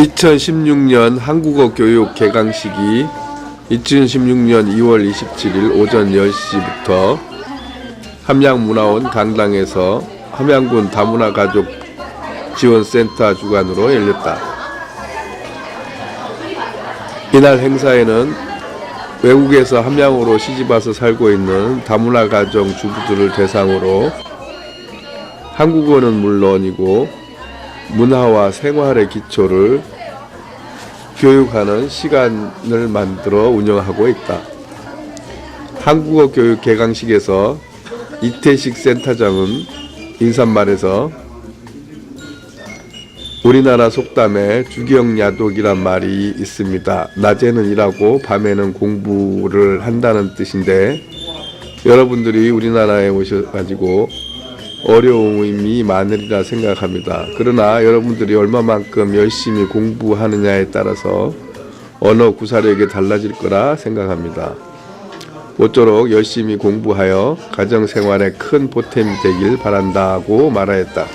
2016년 한국어 교육 개강식이 2016년 2월 27일 오전 10시부터 함양문화원 강당에서 함양군 다문화가족 지원센터 주관으로 열렸다. 이날 행사에는 외국에서 함양으로 시집와서 살고 있는 다문화가정 주부들을 대상으로 한국어는 물론이고 문화와 생활의 기초를 교육하는 시간을 만들어 운영하고 있다. 한국어 교육 개강식에서 이태식 센터장은 인사말에서 우리나라 속담에 주경야독이란 말이 있습니다. 낮에는 일하고 밤에는 공부를 한다는 뜻인데 여러분들이 우리나라에 오셔가지고 어려움이 많으리라 생각합니다. 그러나 여러분들이 얼마만큼 열심히 공부하느냐에 따라서 언어 구사력이 달라질 거라 생각합니다. 모쪼록 열심히 공부하여 가정생활에 큰 보탬이 되길 바란다고 말하였다.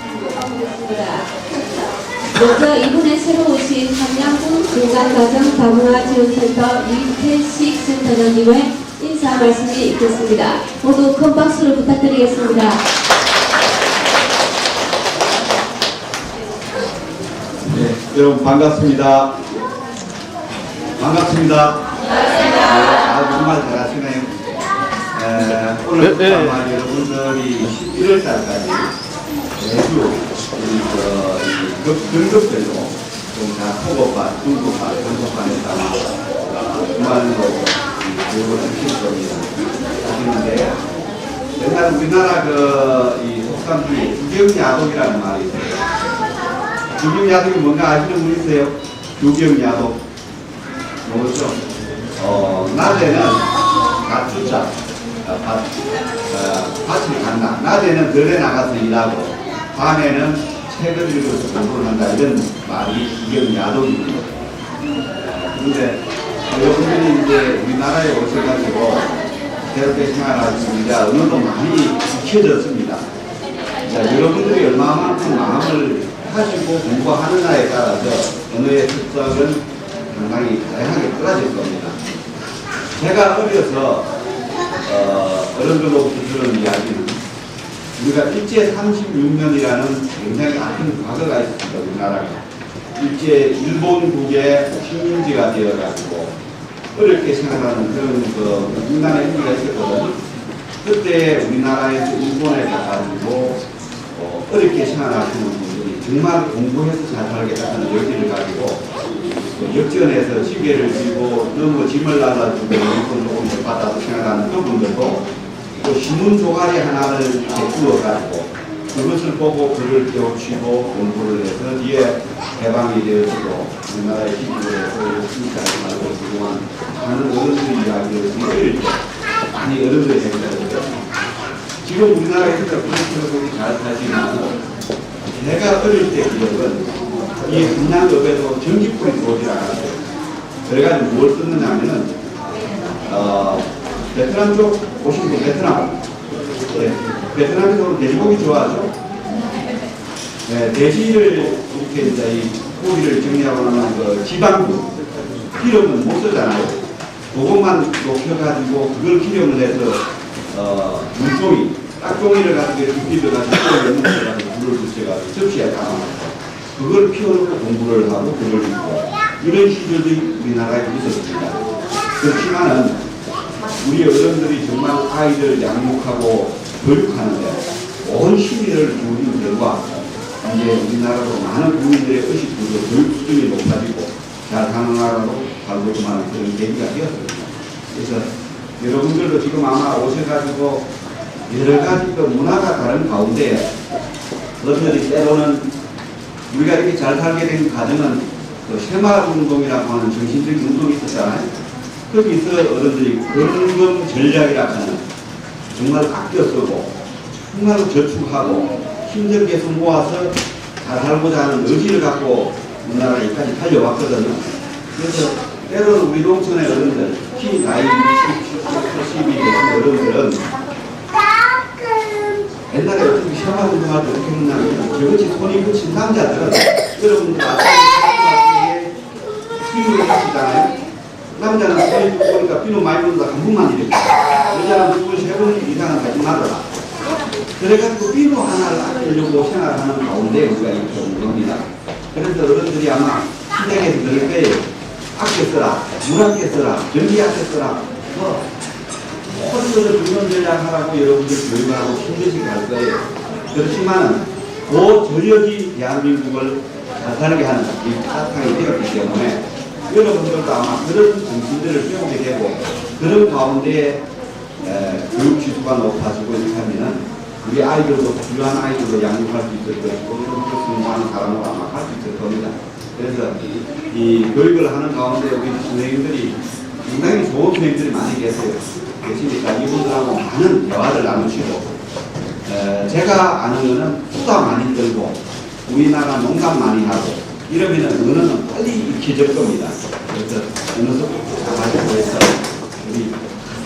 먼저 이분의 새로 오신 함양군 중간가정 다문화지원센터 이태식 센터장님의 인사 말씀이 있겠습니다. 모두 큰 박수를 부탁드리겠습니다. 네, 여러분 반갑습니다. 반갑습니다. 정말 잘하시네요. 오늘 아마 여러분들이 11월 달까지 매주 등급별로 좀 다 토급반, 중급반, 단급반에서 정말로 교육을 시킬 겁니다. 하시는데 옛날 우리나라 이 속담 중에 주경야독이라는 말이 있어요. 주경야독이 뭔가 아시는 분 있어요? 주경야독 뭐죠? 낮에는 밭주자 밭을 간다. 낮에는 들에 나가서 일하고 밤에는 책을 읽어서 공부를 한다. 이런 말이 주경야독입니다. 그런데 여러분들이 이제 우리나라에 오셔가지고 새롭게 생활하시고 이제 언어도 많이 익혀졌습니다. 여러분들이 얼마만큼 마음을 하시고 공부하느냐에 따라서 언어의 특성은 상당히 다양하게 달라질 겁니다. 제가 어려서 어른들로부터 들은 이야기는 우리가 일제 36년이라는 굉장히 아픈 과거가 있습니다. 우리나라가 일제 일본국의 식민지가 되어가지고 어렵게 생활하는 그런 민간의 행위가 있었거든요. 그때 우리나라에서 일본에 가가지고 어렵게 생활하시는 분들이 정말 공부해서 잘 살겠다는 의지를 가지고 역전해서 시계를 쥐고 너무 짐을 날라주고 용돈 조금씩 받아서 생활하는 그분들도 또 신문 조가리 하나를 이렇게 주어가지고 그것을 보고 글을 배우치고 공부를 해서 뒤에 해방이 되어지고 우리나라의 기술을 해서 열심히 잘 살고 그동안 하는 어른들의 이야기를 어릴 때 많이 어른들의 얘기를 들었습니다. 지금 우리나라에서 그렇게 잘 사시는 제가 어릴 때 기억은 이 함양읍에도 전기불이 들어오지 않았어요. 그래가지고 뭘 쓰느냐면은 베트남 쪽 오신 분 베트남 베트남에서 돼지고기 좋아하죠. 네, 돼지를 이렇게 이제 이 고기를 정리하고 나면 그 지방분 기름은 못 쓰잖아요. 그것만 녹여가지고 그걸 기름을 해서 물종이 딱종이를 가지고 비벼가지고 불을 붙여가지고 접시에 담아놨고 그걸 피워놓고 공부를 하고 그걸 읽고 이런 시절이 우리나라에 있었습니다. 그렇지만은 우리 어른들이 정말 아이들 양육하고 교육하는데 온 심의를 기울인 결과 이제 우리나라도 많은 국민들의 의식도 교육 수준이 높아지고 잘 사는 나라로 살고 있는 그런 계기가 되었습니다. 그래서 여러분들도 지금 아마 오셔가지고 여러 가지 그 문화가 다른 가운데 어른들이 때로는 우리가 이렇게 잘 살게 된 과정은 그 새마을운동이라고 하는 정신적인 운동이 있었잖아요. 거기서 어른들이 건금 전략이라고 하는 정말 아껴 쓰고 정말 저축하고 힘들게 해서 모아서 잘 살고자 하는 의지를 갖고 우리나라에 여기까지 달려왔거든요. 그래서 때로는 우리 농촌의 어른들, 특히 나이 60, 70이 되신 어른들은 옛날에 어떻게 새마을운동할 때 어떻게 했냐면 저같이 손이 붙인 남자들은 여러분들 아침에 비누 많이 묻는다 한 분만 이렇게 여자는 두 분, 세 분 이상은 하지 말아라. 그래가지고 비누 하나를 아끼려고 생각하는 가운데 우리가 이렇게 온 겁니다. 그래서 어른들이 아마 시댁에서 그럴 때 아껴 써라, 물 아껴 써라, 전기 아껴 써라, 코스를 주는 전략하라고 여러분들 교육하고 힘드시게 할 거예요. 그렇지만 그 전력이 대한민국을 살게 하는 이 사탕이 되었기 때문에 여러분들도 아마 그런 정신들을 배우게 되고 그런 가운데 교육 지수가 높아지고 이렇게 하면은 우리 아이들도 훌륭한 아이들도 양육할 수 있을 것이고 그런 공부하는 사람으로 아마 할 수 있을 겁니다. 그래서 이 교육을 하는 가운데 우리 선생님들이 굉장히 좋은 선생님들이 많이 계시니까 이분들하고 많은 대화를 나누시고 제가 아는 거는 수다 많이 떨고 우리나라 농담 많이 하고 이러면은 언어는 빨리 익혀질 겁니다. 그래서 언어 속도 잘하시고 해서 우리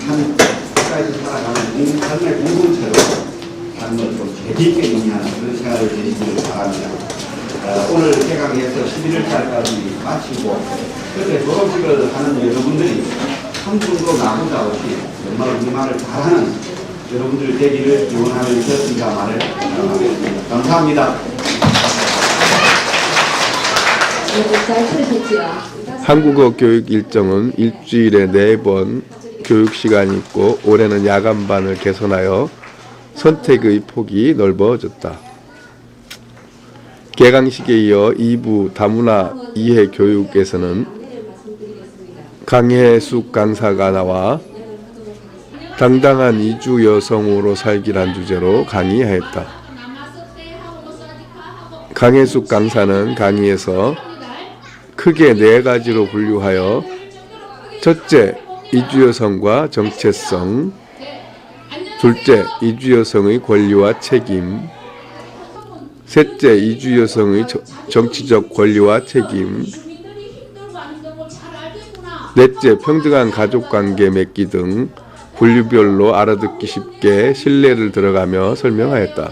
한 국가에서 살아가는 삶의 공동체로 삶을 좀 재미있게 영위하는 그런 생활을 되시기를 바랍니다. 오늘 개강해서 11월 달까지 마치고 그때 졸업식을 하는 여러분들이 한 분도 나보다 없이 정말 우리말을 잘하는 여러분들 되기를 기원하면서 인사 말을 나누겠습니다. 감사합니다. 잘 들으셨지요? 한국어 교육 일정은 일주일에 4번 교육 시간이 있고 올해는 야간반을 개선하여 선택의 폭이 넓어졌다. 개강식에 이어 2부 다문화 이해 교육에서는 강혜숙 강사가 나와 당당한 이주 여성으로 살기란 주제로 강의하였다. 강혜숙 강사는 강의에서 크게 4가지로 분류하여 첫째, 이주 여성과 정체성, 둘째, 이주 여성의 권리와 책임, 셋째, 이주 여성의 정치적 권리와 책임, 넷째, 평등한 가족관계 맺기 등 분류별로 알아듣기 쉽게 신뢰를 들어가며 설명하였다.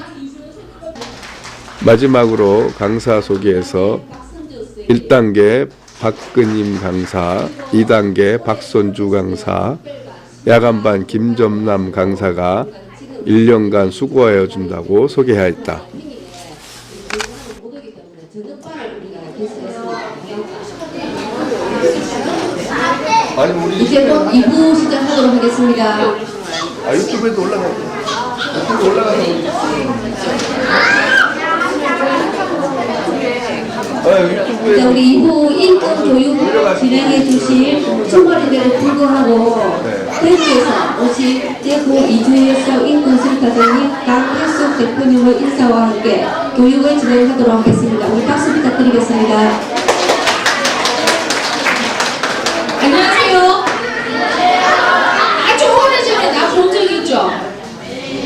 마지막으로 강사 소개에서 1단계 박근임 강사, 2단계 박선주 강사, 야간반 김점남 강사가 1년간 수고하여 준다고 소개하였다. 이제 곧 2부 시작하도록 하겠습니다. 유튜브에도 올라가고. 자, 우리 2부 인권 교육 진행해 주실 총괄인데도 불구하고 대구에서 오신 대구 이주여성 인권센터장님 강혜숙 대표님의 인사와 함께 교육을 진행하도록 하겠습니다. 우리 박수 부탁드리겠습니다. 안녕하세요. 아주 오래전에 나 본 적 있죠?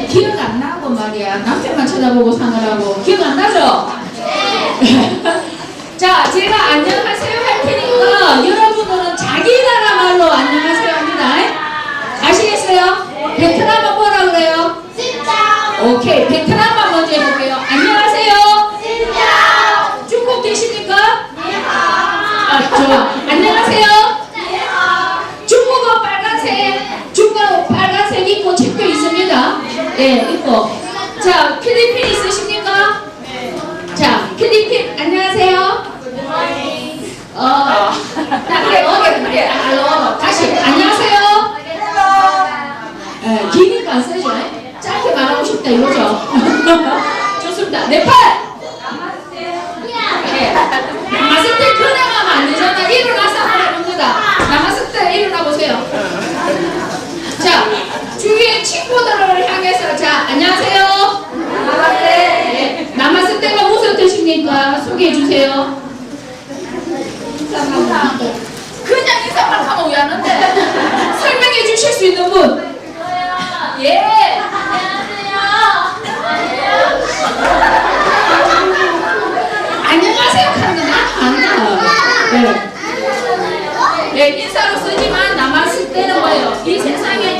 기억 안 나고 말이야. 남편만 쳐다보고 사느라고. 기억 안 나죠? 자, 제가 안녕하세요 할 테니까 여러분들은 자기 나라 말로 안녕하세요 합니다. 아시겠어요? 베트남은 뭐라 그래요? 오케이, 베트남만 먼저 해볼게요. 안녕하세요. 중국 계십니까? 좋아. 안녕하세요. 중국어 빨간색, 중국어 빨간색 있고 책도 있습니다. 네, 있고. 자, 필리핀 있으십니까? 자, 필리핀 안녕하세요. 그래. 다시 안녕하세요. 기니까 안 쓰죠? 짧게 말하고 싶다 이거죠? 좋습니다. 네팔. 나갔을 때 그나가면 안 되잖아. 일어나서 하는 겁니다. 나갔을 때 일어나 보세요. 자, 주위의 친구들을 향해서 자, 안녕하세요. 네. 남았을 때가 무슨 뜻입니까? 소개해 주세요. 그냥 인사만 하면 왜 하는데? 설명해 주실 수 있는 분? 예. 안녕하세요 하는 건 안다. 네, 인사로 쓰지만 남았을 때는 뭐예요? 이 세상에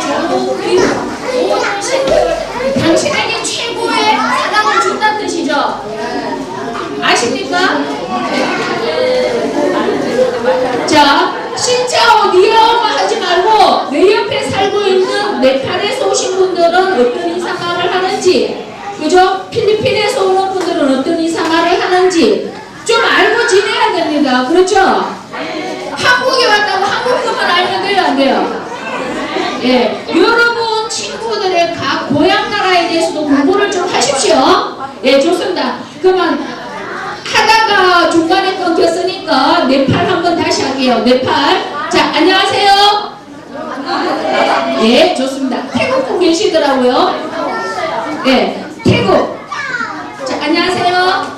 당신에게 최고의 사랑을 준다는 뜻이죠. 아십니까? 자, 신짜오 니하오만 하지 말고 내 하는지, 그죠? 필리핀에서 오는 분들은 어떤 이상화를 하는지 좀 알고 지내야 됩니다. 그렇죠? 한국에 왔다고 한국어만 알면 돼요, 안 돼요? 예, 여러분 친구들의 각 고향 나라에 대해서도 공부를 좀 하십시오. 예, 좋습니다. 그러면 하다가 중간에 끊겼으니까 네팔 한번 다시 할게요. 네팔. 자, 안녕하세요. 예, 좋습니다. 태국 분 계시더라고요. 예, 태국. 자, 안녕하세요.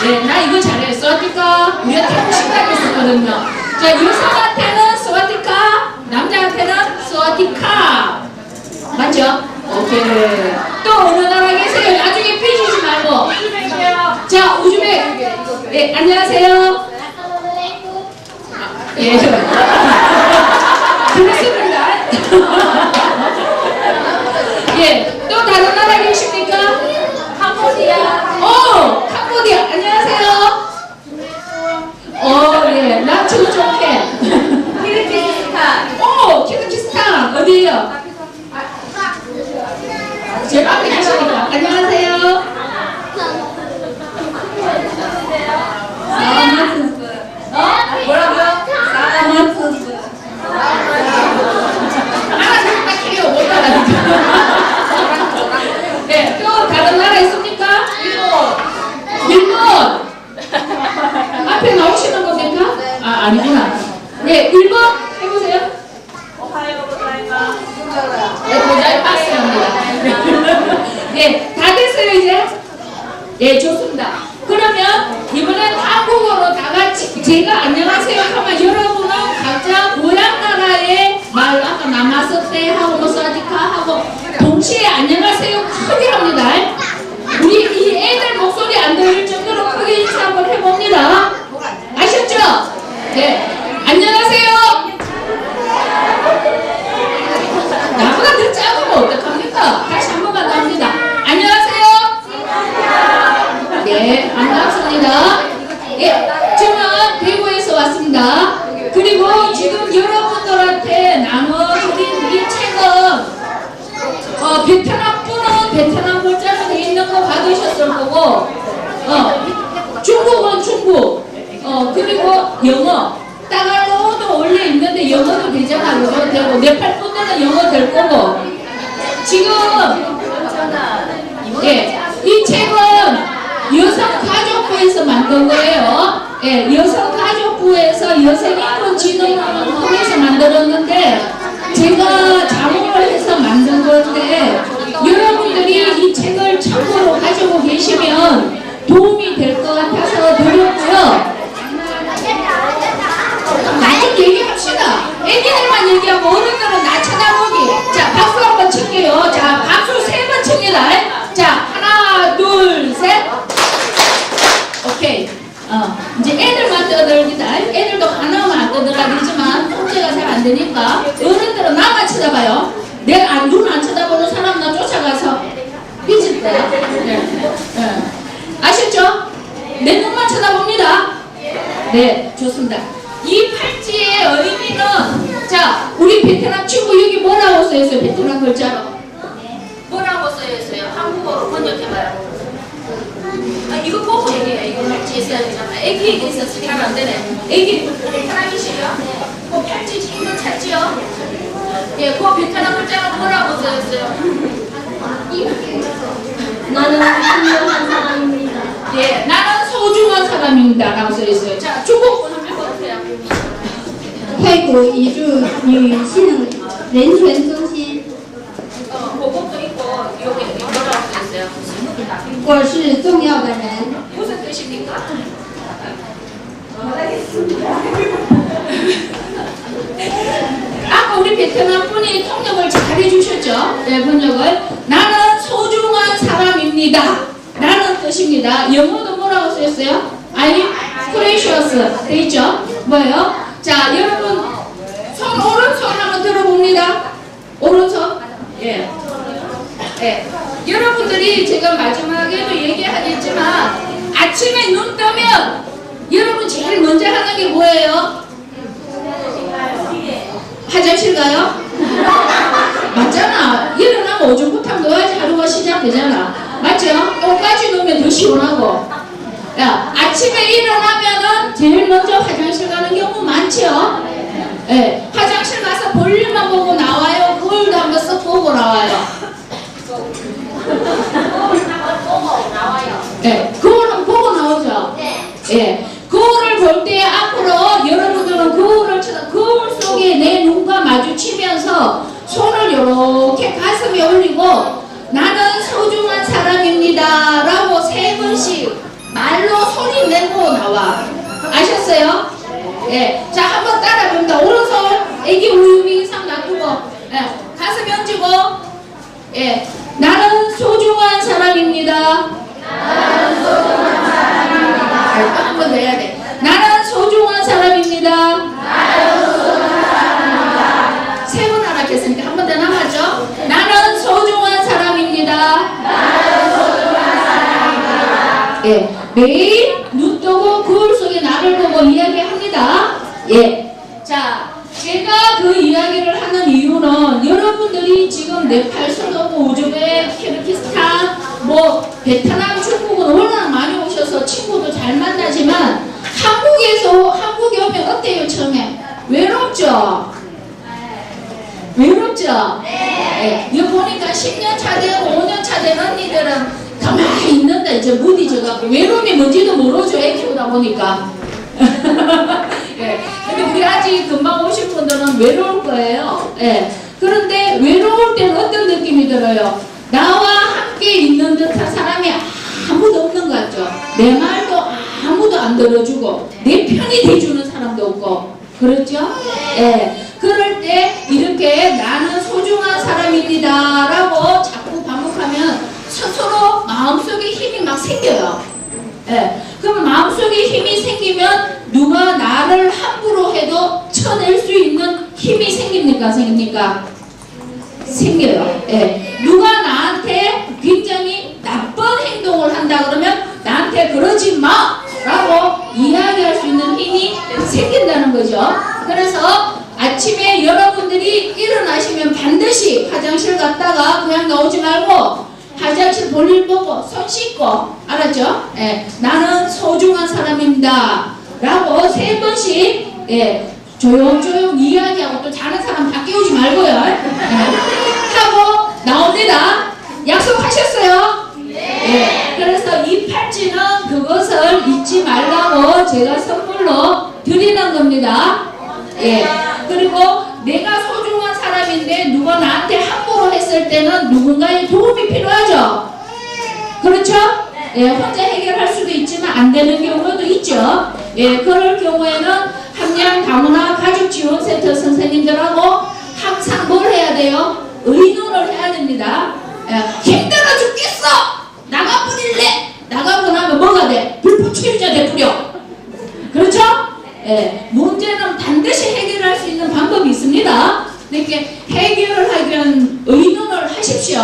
네, 나 이거 잘해. 스와티카. 우리가 태국 식당에 있었거든요. 자, 여성한테는 스와티카, 남자한테는 스와티카. 맞죠? 오케이. 또 어느 나라 계세요? 나중에 삐지지 말고. 자, 우즈벡. 네, 안녕하세요. 예. 그렇습니다. 예, 또 다른 나라 계십니까? 캄보디아. 오, 캄보디아. 안녕하세요. 예, 나 조종해. 키르기스탄. 오, 키르기스탄. 어디에요? 제 앞에 계시니까. 안녕하세요. 뭐라고요? 알아듣기요 못 알아듣죠. 네, 또 다른 나라 있습니까? 일본. 앞에 나오시는 겁니까? 아, 아니구나. 네, 일본 해보세요. 네, 고자이마스입니다. 네, 다 됐어요 이제. 네, 좋습니다. 그러면 이번엔 한국어로 다 같이 제가 안녕하세요 하면 여러분은 각자 고향 나라의 말 아까 나마스테 하고 모사디카 하고 동시에 안녕하세요 크게 합니다. 우리 이 애들 목소리 안 들릴 정도로 크게 인사 한번 해봅니다. 아셨죠? 네, 안녕하세요. 나보다 더 작으면 어떡합니까? 다시 한 번만 나옵니다. 안녕하세요. 네, 반갑습니다. 예, 저는 대구에서 왔습니다. 그리고 지금 여러분들한테 나눠드린 이 책은 베트남 분은 베트남 글자로 되어 있는 거 받으셨을 거고, 중국은 중국, 그리고 영어, 따갈로도 원래 있는데 영어도 되잖아. 영어도 되고, 네팔 분들은 영어 될 거고, 지금 예, 이 책은 여성가족부에서 만든 거예요. 예, 여성가족부에서 여성인권진흥원을 통해서 만들었는데 제가 자문을 해서 만든 건데 여러분들이 이 책을 참고로 가지고 계시면 도움이 될 것 같아서 드렸고요. 나좀 얘기합시다. 애기들만 얘기하고 어른들은 나 쳐다보기. 자, 박수 한번 칠게요. 자, 박수 3번 칩니다. 자, 하나, 둘, 셋. 오케이. 이제 애들만 떠들기다. 애들도 하나만 안 떠들어야되지만 통제가 잘 안 되니까 어른들은 나만 쳐다봐요. 내 눈 안 쳐다보는 사람 나 쫓아가서 삐질 거야. 네. 아셨죠? 내 눈만 쳐다봅니다. 네, 좋습니다. 이 팔찌의 의미는 자, 우리 베트남 친구 여기 뭐라고 써있어요? 베트남 글자로 뭐라고 써있어요? 한국어로 번역해봐요. 이거 보고 얘기해. 이거 팔찌 있어야 되잖아. 애기에게 있어서 잘 안 되네. 애기 베트남이시요? 그 팔찌 이거 찾지요? 예, 그 베트남 글자가 뭐라고 써있어요? 나는 소중한 사람입니다. 예, 나는 소중한 사람입니다. 라고 써있어요. 자, 중국 분 한번 해보세요. 泰国移住女性人权中心， 그것도 있고 여기 뭐라고 써있어요? 我是重要的人。 무슨 뜻입니까? 아까 우리 베트남 분이 통역을 잘 해주셨죠? 네, 번역을. 나는 소중한 사람입니다. 라는 뜻입니다. 영어도 뭐라고 쓰였어요? I'm precious. 돼 있죠? 뭐예요? 자, 여러분, 오른손 한번 들어봅니다. 오른손. 예. 예. 여러분들이 제가 마지막에도 얘기하겠지만 아침에 눈 뜨면 여러분 제일 먼저 하는 게 뭐예요? 화장실 가요? 맞잖아. 일어나면 오줌부터 넣어야지 하루가 시작. 되잖아. 맞죠? 똥까지 넣으면 더 시원하고. 야, 아침에 일어나면은 제일 먼저 화장실 가는 경우 많죠? 예, 화장실 가서 볼일만 보고 나와요? 거울도 한번 쓱 보고 나와요? 예, 거울은 보고 나오죠? 예, 거울을 볼 때 앞으로 여러분들은 거울을 쳐다 거울 속에 내 눈과 마주치면서 손을 이렇게 가슴에 올리고 나는 소중한 사람입니다 라고 3번씩 말로 소리 내고 나와. 아셨어요? 예, 자 한번 따라 봅니다. 오른손 애기 우유미 이상 놔두고 예, 가슴에 얹고 예, 나는 소중한 사람입니다. 나는 소중한 사람입니다. 한번 더 해야 돼. 나는 소중한 사람입니다. 나는 소중한 사람입니다. 3번 하락했으니까 한 번 더 남았죠? 나는 소중한 사람입니다. 나는 소중한 사람입니다. 예, 매일 눈 뜨고 거울 속에 나를 보고 이야기합니다. 예, 자, 제가 그 이야기를 하는 이유는 여러분들이 지금 네팔, 수도고, 우즈벡, 키르기스탄, 뭐 베트남, 중국은 워낙 많이 오셔서 친구도 잘 만나지만 한국에 오면 어때요? 처음에 외롭죠? 외롭죠? 네. 여기 보니까 10년 차 되고 5년 차 된 언니들은 가만히 있는다 이제 무디져갖고 외로움이 뭔지도 모르죠. 애 키우다 보니까. 예. 근데 우리 아직 금방 오신 분들은 외로울 거예요. 예. 그런데 외로울 때는 어떤 느낌이 들어요? 나와 함께 있는 듯한 사람이 아무도 없는 것 같죠? 내 말도 아무도 안 들어주고 내 편이 돼주는 사람도 없고 그렇죠? 예. 그럴 때 이렇게 나는 소중한 사람입니다 라고 자꾸 반복하면 스스로 마음속에 힘이 막 생겨요. 예. 그럼 마음속에 힘이 생기면 누가 나를 함부로 해도 쳐낼 수 있는 힘이 생깁니까? 생겨요. 예. 누가 나한테 굉장히 나쁜 행동을 한다 그러면 나한테 그러지 마! 라고 이야기할 수 있는 힘이 생긴다는 거죠. 그래서 아침에 여러분들이 일어나시면 반드시 화장실 갔다가 그냥 나오지 말고 화장실 볼일 보고 손 씻고 알았죠? 예, 나는 소중한 사람입니다 라고 3번씩 예, 조용조용 이야기하고 또 자는 사람 다 깨우지 말고요. 예, 하고 나옵니다. 약속하셨어요? 네. 예, 그래서 이 팔찌는 그것을 잊지 말라고 제가 선물로 드리는 겁니다. 예, 그리고 내가 소중한 사람인데 누가 나한테 함부로 했을 때는 누군가의 도움이 필요하죠. 그렇죠? 예, 혼자 해결할 수도 있지만 안 되는 경우도 있죠. 예, 그럴 경우에는 함양 다문화 가족지원센터 선생님들하고 항상 뭘 해야 돼요? 의논을 해야 됩니다. 예, 힘들어 죽겠어! 나가버릴래! 나가고 나면 뭐가 돼? 불포치료제 되뿌려. 그렇죠? 예, 문제는 반드시 해결할 수 있는 방법이 있습니다. 이렇게 해결을 하기 위한 의논을 하십시오.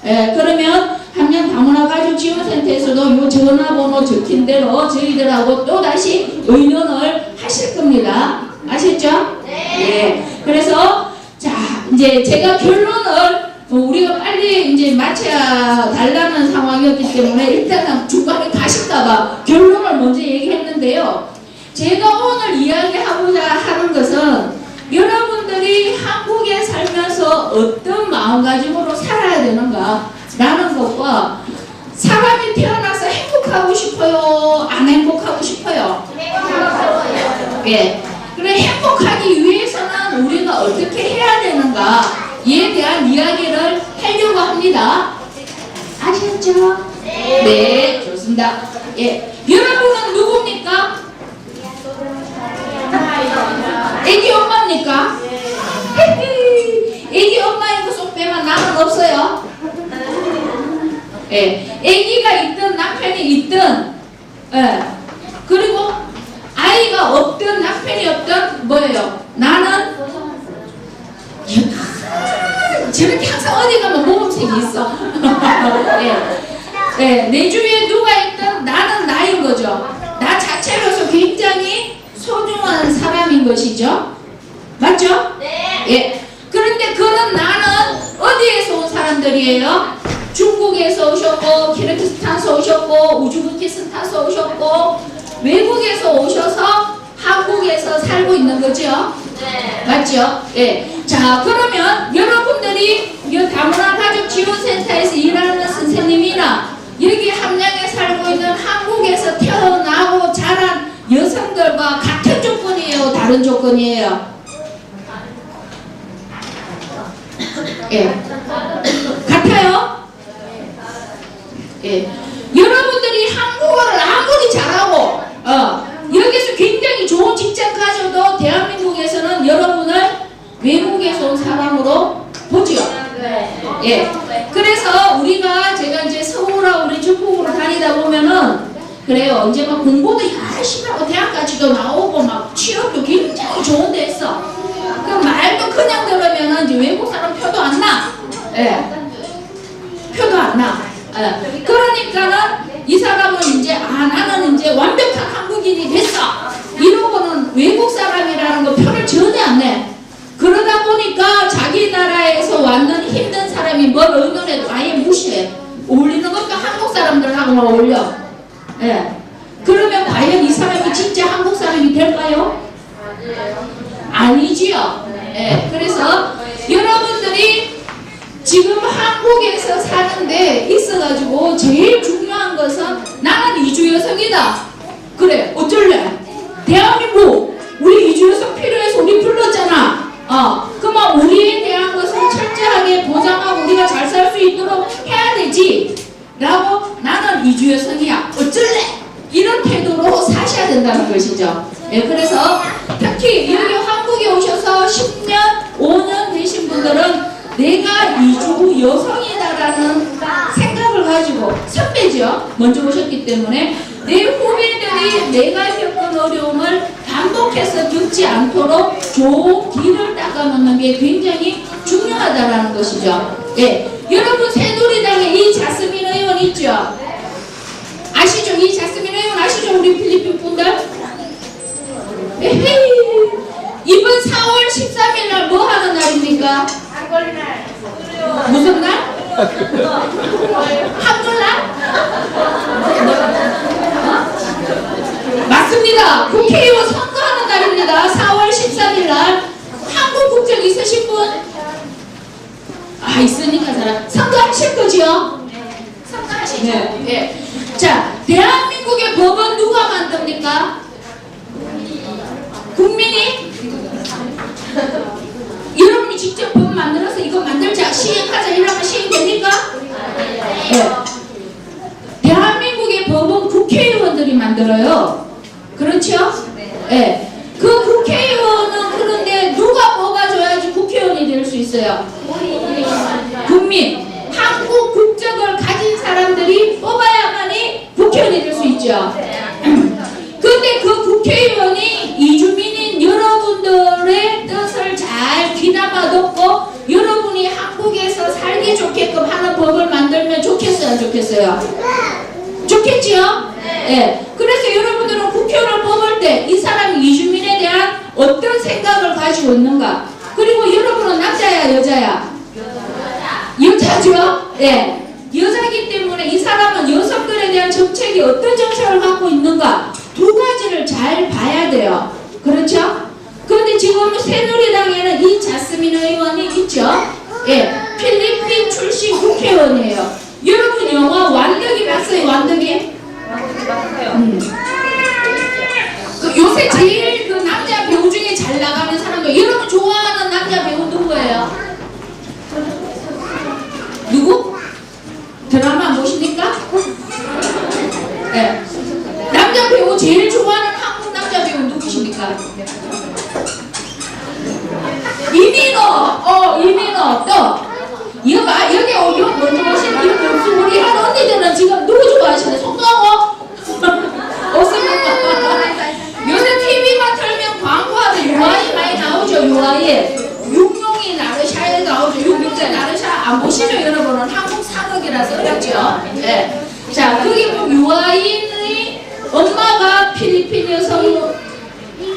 예, 그러면 함양 다문화 가족지원센터에서도 이 전화번호 적힌 대로 저희들하고 또 다시 의논을 하실 겁니다. 아셨죠? 네. 예, 그래서 자 이제 제가 결론을 우리가 빨리 이제 마쳐야 달라는 상황이었기 때문에 일단 중간에 가실까봐 결론을 먼저 얘기했는데요. 제가 오늘 이야기하고자 하는 것은 여러분들이 한국에 살면서 어떤 마음가짐으로 살아야 되는가 라는 것과 사람이 태어나서 행복하고 싶어요? 안 행복하고 싶어요? 예. 그래 행복하기 위해서는 우리가 어떻게 해야 되는가에 대한 이야기를 하려고 합니다. 아셨죠? 네, 좋습니다. 예. 여러분은 누굽니까? 애기 엄마입니까? 애기 엄마인 거 쏙 빼면 남은 없어요. 예, 애기가 있든 남편이 있든, 예, 그리고 아이가 없든 남편이 없든 뭐예요? 나는 저렇게 항상 어디 가면 모범생이 있어. 예, 예, 내 주위에 누가 있든 나는 나인 거죠. 나 자체로서 굉장히 소중한 사람인 것이죠. 맞죠? 네. 예. 그런데 그런 나는 어디에서 온 사람들이에요? 중국 중국에서 오셨고, 키르기스탄에서 오셨고, 우즈베키스탄에서 오셨고, 외국에서 오셔서 한국에서 살고 있는 거죠? 네. 맞죠? 예. 자, 그러면 여러분들이 이 다문화 가족 지원센터에서 일하는 선생님이나 여기 함양에 살고 있는 한국에서 태어나고 자란 여성들과 같은 조건이에요? 다른 조건이에요? 예. 같아요? 예. 여러분들이 한국어를 아무리 잘하고 여기서 굉장히 좋은 직장 가져도 대한민국에서는 여러분을 외국에서 온 사람으로 보죠. 예. 그래서 제가 이제 서울하고 우리 중국으로 다니다 보면은 그래요. 이제 막 공부도 열심히 하고 대학까지도 나오고 막 취업도 굉장히 좋은 데 했어. 그 말도 그냥 들으면은 이제 외국 사람 표도 안 나. 예. 표도 안 나. 예. 그러니까는 이 사람은 이제 나는 이제 완벽한 한국인이 됐어. 이러고는 외국 사람이라는 거 표를 전혀 안 내. 그러다 보니까 자기 나라에서 왔는 힘든 사람이 뭘 의논해도 아예 무시해. 어울리는 것도 한국 사람들하고만 어울려. 예. 그러면 과연 이 사람이 진짜 한국 사람이 될까요? 아니지요. 예. 그래서 여러분들이 지금 한국에서 사는데 있어가지고 제일 중요한 것은 나는 이주 여성이다. 그래, 어쩔래? 대한민국 우리 이주 여성 필요해서 우리 불렀잖아. 그러면 우리에 대한 것을 철저하게 보장하고 우리가 잘 살 수 있도록 해야 되지. 라고 나는 이주 여성이야. 어쩔래? 이런 태도로 사셔야 된다는 것이죠. 예, 그래서 특히 여기 한국에 오셔서 10년, 5년 되신 분들은 내가 이주 여성이다라는 생각을 가지고 선배죠. 먼저 오셨기 때문에 내 후배들이 내가 겪은 어려움을 반복해서 겪지 않도록 좋은 길을 닦아놓는 게 굉장히 중요하다라는 것이죠. 예, 여러분 새누리당에 이 자스민 의원 있죠? 아시죠? 이 자스민 의원 아시죠? 우리 필리핀 분들? 에헤이. 이번 4월 13일 날 뭐 하는 날입니까? 무슨 날? 한글날? 맞습니다. 국회의원 선거하는 날입니다. 4월 13일 날 한국 국적 있으신 분? 있으니까 잘 선거하실 거지요? 선거하시죠? 네. 네. 자, 대한민국의 법은 누가 만듭니까? 국민이? 여러분이 직접 법 만들어서 이거 만들자, 시행하자 이러면 시행됩니까? 네. 대한민국의 법은 국회의원들이 만들어요. 그렇죠? 네. 그 국회의원은 그런데 누가 뽑아줘야지 국회의원이 될 수 있어요? 국민. 한국 국적을 가진 사람들이 뽑아야만이 국회의원이 될 수 있죠. 근데 그 국회의원이 이주민인 여러분들의 뜻을 잘 귀담아 듣고 여러분이 한국에서 살기 좋게끔 하는 법을 만들면 좋겠어요, 안 좋겠어요? 좋겠지요? 네. 그래서 여러분들은 국회의원을 뽑을 때 이 사람이 이주민에 대한 어떤 생각을 가지고 있는가? 그리고 여러분은 남자야, 여자야? 여자죠? 네. 여자이기 때문에 이 사람은 여성들에 대한 정책이 어떤 정책을 갖고 있는가? 두 가지를 잘 봐야 돼요. 그렇죠? 그런데 지금 새누리당에는 이 자스민 의원이 있죠? 예, 필리핀 출신 국회의원이에요. 여러분 영화 완덕이 봤어요? 완덕이? 요새 제일 그 남자 배우 중에 잘 나가는 사람도 여러분 좋아하는 남자 배우 누구예요? 누구? 드라마 보십니까? 네. 남자 배우 제일 좋아하는 한국 남자 배우 누구십니까? 이민호! 이민호! 또! 이거 봐, 여기 먼저 오신 우리 한 언니들은 지금 누구 좋아하시네? 송강호? 없습니까? 요새 TV만 틀면 광고하는 유아이 많이 나오죠, 유아이. 육룡이 나르샤에 나오죠. 육룡제 나르샤 안 보시죠, 여러분은? 한국 사극이라서 그렇죠? 네. 자, 거기 보면 유아인의 엄마가 필리핀 여성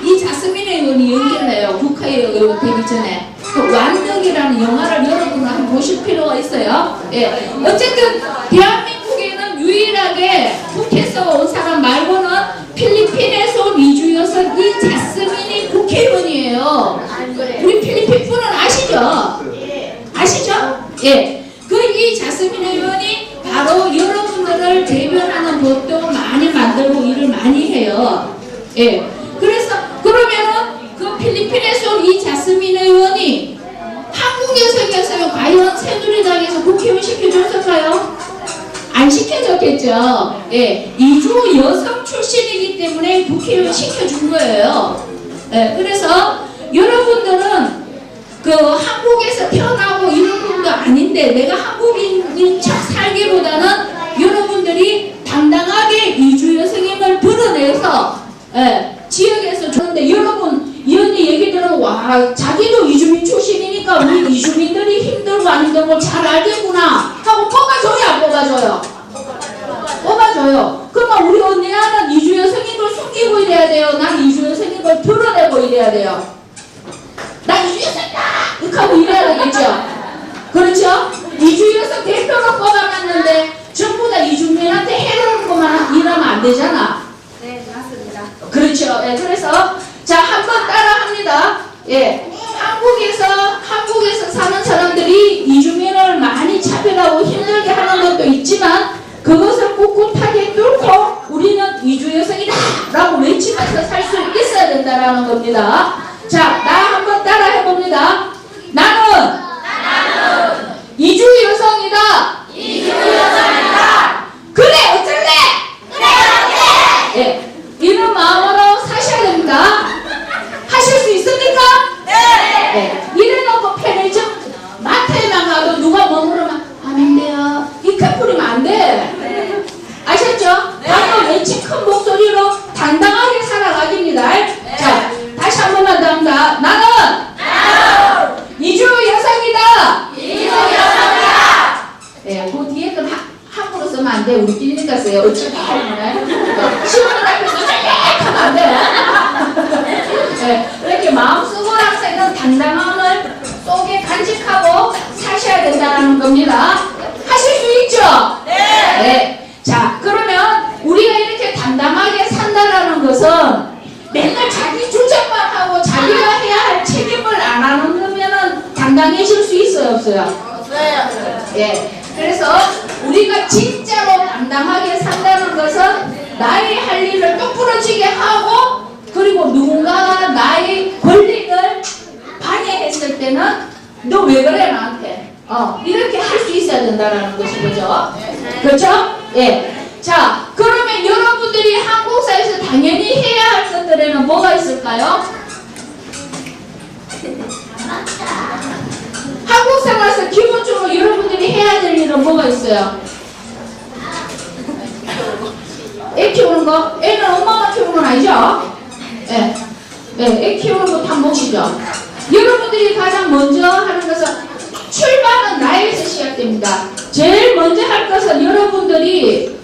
이 자스민 의원이 연결해요. 국회의원 되기 전에. 그 완덕이라는 영화를 여러분은 한번 보실 필요가 있어요. 예. 어쨌든 대한민국에는 유일하게 북에서 온 사람 말고는 필리핀에서 온 이주 여성 이자스민이 국회의원이에요. 우리 필리핀 분은 아시죠? 아시죠? 예. 그 이자스민 의원이 바로 여러분들을 대변하는 것도 많이 만들고 일을 많이 해요. 예. 그래서 그러면은 그 필리핀에서 온 이자스민 의원이 한국에서 계세요. 과연 새누리당에서 국회의원 시켜줬을까요? 안 시켜줬겠죠. 예. 이주 여성 출신이기 때문에 국회의원 시켜준 거예요. 예. 그래서 여러분들은 그 한국에서 태어나고 이런 분도 아닌데 내가 한국인인 척 살기보다는 여러분들이 당당하게 이주 여성임을 드러내서 지역에서 좋은데 여러분 이 언니 얘기 들으면 와 자기도 이주민 출신이니까 우리 이주민들이 힘들고 안 힘들고 잘 알겠구나 하고 뽑아줘요 안 뽑아줘요? 뽑아줘요. 그러면 우리 언니는 이주 여성인 걸 숨기고 이래야 돼요? 난 이주 여성인 걸 드러내고 이래야 돼요? 나 이주 여성이다! 이렇게 하고 이래야 되겠죠? 그렇죠? 이주 여성 대표로 뽑아놨는데 전부 다 이주민한테 해로운 것만 일하면 안 되잖아. 네, 맞습니다. 그렇죠. 예, 그래서 자 한번 따라합니다. 예, 한국에서 사는 사람들이 이주민을 많이 차별하고 힘들게 하는 것도 있지만 그것을 꿋꿋하게 뚫고 우리는 이주 여성이다 라고 외치면서 살 수 있어야 된다라는 겁니다. 자, 나 한번 따라 해봅니다. 나는 이주 여성이다. 그래 어쩔래? 예, 이런 마음으로 사셔야 됩니다. 하실 수 있습니까? 네. 이래놓고 편의점 마트에만 가도 누가 머무르면 안 돼요. 이 커플이면 안 돼. 아셨죠? 방금 외친 큰 목소리로 당당하게 살아가깁니다. 자, 다시 한 번만 더 합니다. 나는 이주 여성이다. 예, 그 뒤에 건 함부로 쓰면 안 돼. 우리끼리니까 써요. 어차피 시원한 앞에서 하면 안 돼. 네, 이렇게 마음 쓰고 항상 당당함을 속에 간직하고 사셔야 된다는 겁니다. 하실 수 있죠? 네. 자, 그러면 우리가 이렇게 당당하게 산다라는 것은 맨날 자기 주장만 하고 자기가 해야 할 책임을 안 하는 당당해질 수 있어요, 없어요? 예. 그래서 우리가 진짜로 당당하게 산다는 것은 나의 할 일을 똑부러지게 하고 그리고 누군가가 나의 권리를 방해했을 때는 너 왜 그래 나한테? 이렇게 할 수 있어야 된다는 것인 거죠. 그렇죠? 예. 자, 그러면 여러분들이 한국 사회에서 당연히 해야 할 것들에는 뭐가 있을까요? 한국 생활에서 기본적으로 여러분들이 해야 될 일은 뭐가 있어요? 애 키우는 거? 애는 엄마가 키우는 건 아니죠? 예. 예, 애 키우는 거 탐복이죠. 여러분들이 가장 먼저 하는 것은 출발은 나에서 시작됩니다. 제일 먼저 할 것은 여러분들이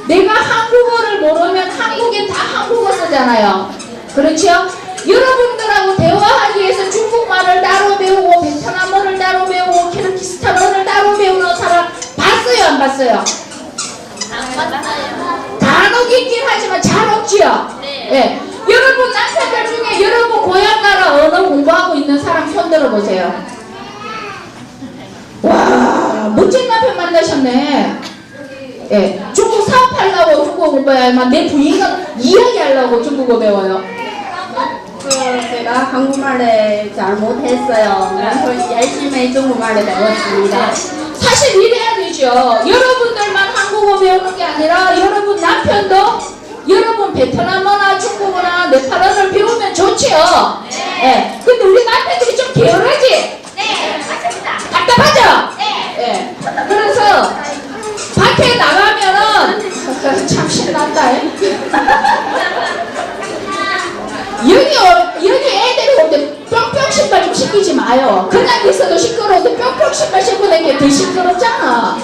내가 한국어를 모르면 한국에 다 한국어 쓰잖아요. 그렇죠? 여러분들하고 대화하기 위해서 중국말을 따로 배우고 베트남어를 따로 배우고 키르기스탄어를 따로 배우는 사람 봤어요? 안 봤어요? 간혹 있긴 하지만 잘 없지요? 예. 여러분 남편들 중에 여러분 고향 나라 언어 공부하고 있는 사람 손 들어보세요. 와 멋진 남편 만나셨네. 예. 중국 사업하려고 중국어 공부해야만 내 부인과 이야기하려고 중국어 배워요. 제가 한국말을 잘 못했어요. 그래서 열심히 중국말을 배웠습니다. 사실 이래야 되죠. 여러분들만 한국어 배우는 게 아니라 여러분 남편도 여러분 베트남어나 중국어나 네팔어를 배우면 좋지요. 예. 근데 우리 남편들이 좀 게으르지? 네, 맞습니다. 답답하죠? 예. 그래서 밖에 나가면은 참 신난다. 여기 애들이 올 때 뿅뿅 신발 좀 신기지 마요. 그냥 있어도 시끄러운데 뿅뿅 신발 신고 다니는 게 더 시끄럽잖아.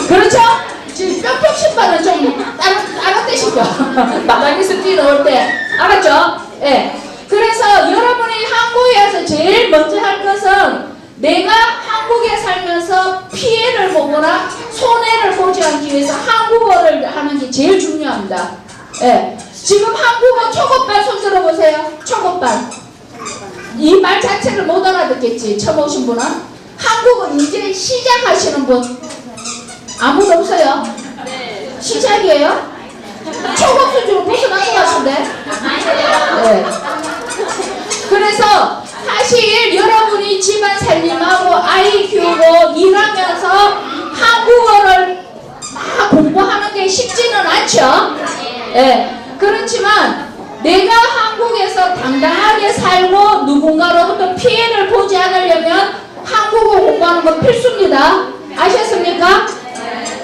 그렇죠? 지금 뿅뿅 신발은 좀 다른 데 신겨. 마당에서 뛰어올 때. 알았죠? 예. 그래서 여러분이 한국에 와서 제일 먼저 할 것은 내가 한국에 살면서 피해를 보거나 손해를 보지 않기 위해서 한국어를 하는 게 제일 중요합니다. 예. 지금 한국어 초급반 손 들어보세요. 초급반. 이 말 자체를 못 알아듣겠지. 처음 오신 분은. 한국어 이제 시작하시는 분 아무도 없어요? 시작이에요? 초급 수준으로 벗어난 것 같은데? 네. 그래서 사실 여러분이 집안 살림하고 아이 키우고 일하면서 한국어를 막 공부하는 게 쉽지는 않죠? 네. 그렇지만 내가 한국에서 당당하게 살고 누군가로부터 피해를 보지 않으려면 한국어 공부하는 건 필수입니다. 아셨습니까?